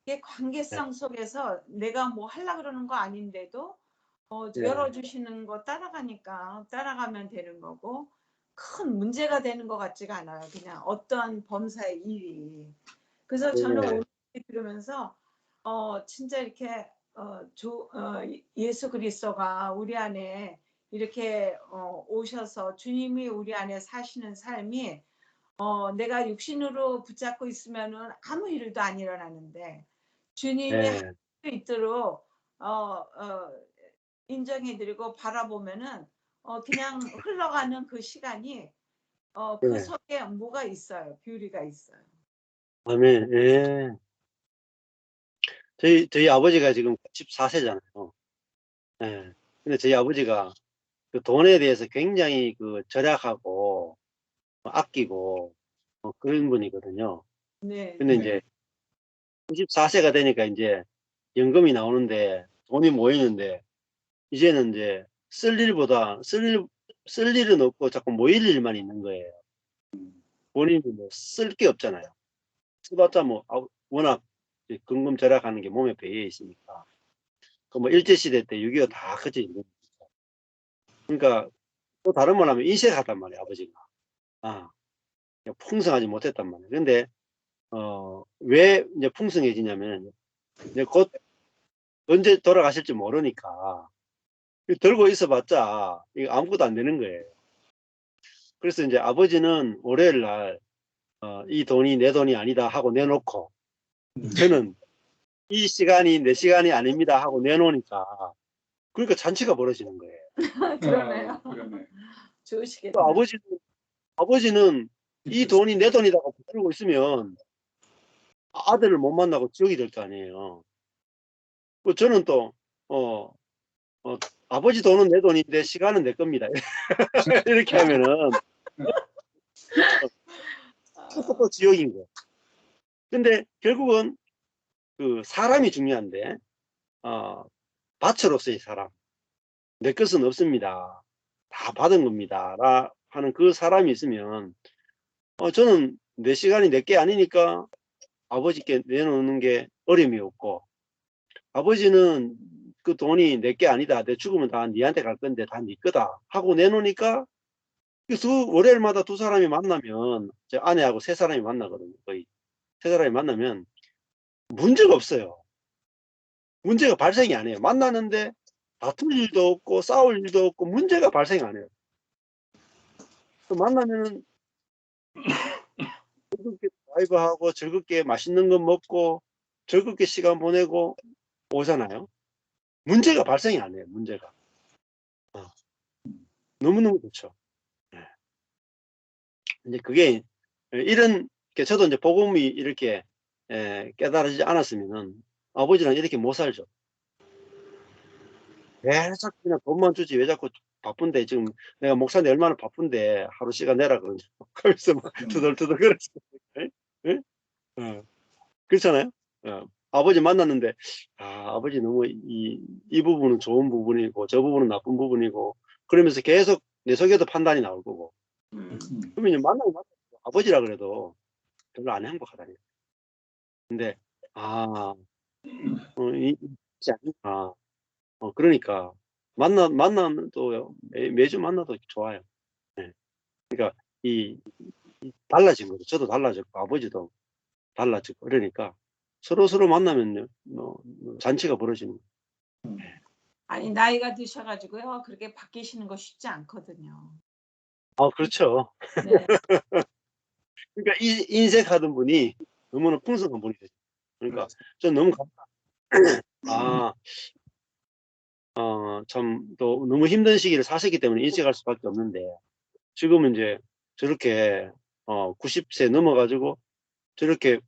이게 네. 관계성 속에서 내가 뭐 하려고 그러는 거 아닌데도 네. 열어주시는 거 따라가면 되는 거고 큰 문제가 되는 것 같지가 않아요. 그냥 어떤 범사의 일이. 그래서 저는 네. 오늘 들으면서 진짜 이렇게 예수 그리스도가 우리 안에 이렇게 오셔서 주님이 우리 안에 사시는 삶이 내가 육신으로 붙잡고 있으면은 아무 일도 안 일어나는데 주님이 할 네. 수 있도록 인정해드리고 바라보면은 그냥 흘러가는 그 시간이 그 네. 속에 뭐가 있어요, 뷰리가 있어요. 아멘. 예. 저희 아버지가 지금 94세잖아요. 예. 근데 저희 아버지가 그 돈에 대해서 굉장히 그 절약하고 아끼고 그런 분이거든요. 네, 근데 네. 이제 94세가 되니까 이제 연금이 나오는데 돈이 모이는데 이제는 이제 쓸 일은 없고 자꾸 모일 일만 있는 거예요. 본인이 뭐 쓸 게 없잖아요. 써봤자 뭐 워낙 근금 절약하는 게 몸에 배에 있으니까. 그 뭐 일제시대 때 6.25 다 그저 있는 거죠. 그러니까 또 다른 말 하면 인색하단 말이에요, 아버지가. 풍성하지 못했단 말이에요. 근데 왜 이제 풍성해지냐면 이제 곧 언제 돌아가실지 모르니까 들고 있어봤자 이거 아무것도 안 되는 거예요. 그래서 이제 아버지는 월요일 날 이 돈이 내 돈이 아니다 하고 내놓고 저는 이 시간이 내 시간이 아닙니다 하고 내놓으니까 그러니까 잔치가 벌어지는 거예요. 그러네요. 그러네. 좋으시겠다. 또 아버지는 이 돈이 내 돈이라고 붙들고 있으면 아들을 못 만나고 지옥이 될 거 아니에요. 저는 또 아버지 돈은 내 돈인데 시간은 내 겁니다. 이렇게 하면은 또 지옥인 거예요. 근데 결국은 그 사람이 중요한데 밭으로서의 사람. 내 것은 없습니다. 다 받은 겁니다. 하는 그 사람이 있으면 저는 내 시간이 내 게 아니니까 아버지께 내놓는 게 어려움이 없고, 아버지는 그 돈이 내 게 아니다. 내 죽으면 다 니한테 갈 건데 다 니 거다 하고 내놓으니까 월요일마다 두 사람이 만나면, 제 아내하고 세 사람이 만나거든요. 거의 세 사람이 만나면 문제가 없어요. 문제가 발생이 안 해요. 만나는데 다툴 일도 없고 싸울 일도 없고 문제가 발생 안 해요. 만나면은 즐겁게 드라이브하고 즐겁게 맛있는 거 먹고 즐겁게 시간 보내고 오잖아요. 문제가 발생이 안 해요. 문제가. 너무너무 좋죠. 이제 그게 이런, 저도 이제 복음이 이렇게 깨달아지지 않았으면은 아버지랑 이렇게 못 살죠. 계속 그냥 돈만 주지 왜 자꾸 바쁜데, 지금 내가 목사님 얼마나 바쁜데 하루 시간 내라 그러죠. 그래서 막 투덜투덜 그러죠. 그렇잖아요. 아버지 만났는데 아버지 너무 이 부분은 좋은 부분이고 저 부분은 나쁜 부분이고 그러면서 계속 내 속에도 판단이 나올 거고. 그러면 이제 만나고 아버지라 그래도 별로 안 행복하다니. 근데 있지 않을까. 그러니까 만나면 또 매주 만나도 좋아요. 네. 그러니까 달라진 거죠. 저도 달라졌고 아버지도 달라지고 그러니까 서로 만나면 잔치가 벌어지는 거예요. 아니 나이가 드셔가지고요 그렇게 바뀌시는 거 쉽지 않거든요. 그렇죠. 네. 그러니까 인색하던 분이 너무나 풍성한 분이 되죠. 그러니까 전 너무 참 또 너무 힘든 시기를 사셨기 때문에 인색할 수밖에 없는데, 지금은 이제 저렇게 90세 넘어가지고 저렇게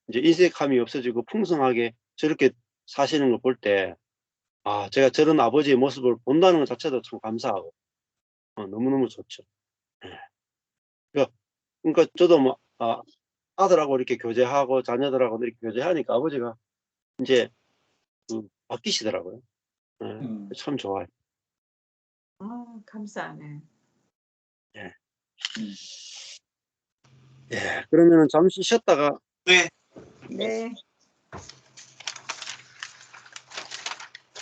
이제 인색함이 없어지고 풍성하게 저렇게 사시는 걸 볼 때, 제가 저런 아버지의 모습을 본다는 것 자체도 참 감사하고 너무너무 좋죠. 그러니까 저도 뭐 아들하고 이렇게 교제하고 자녀들하고 이렇게 교제하니까 아버지가 이제 바뀌시더라고요. 참 좋아요. 감사하네. 그러면은 잠시 쉬었다가 네. 네.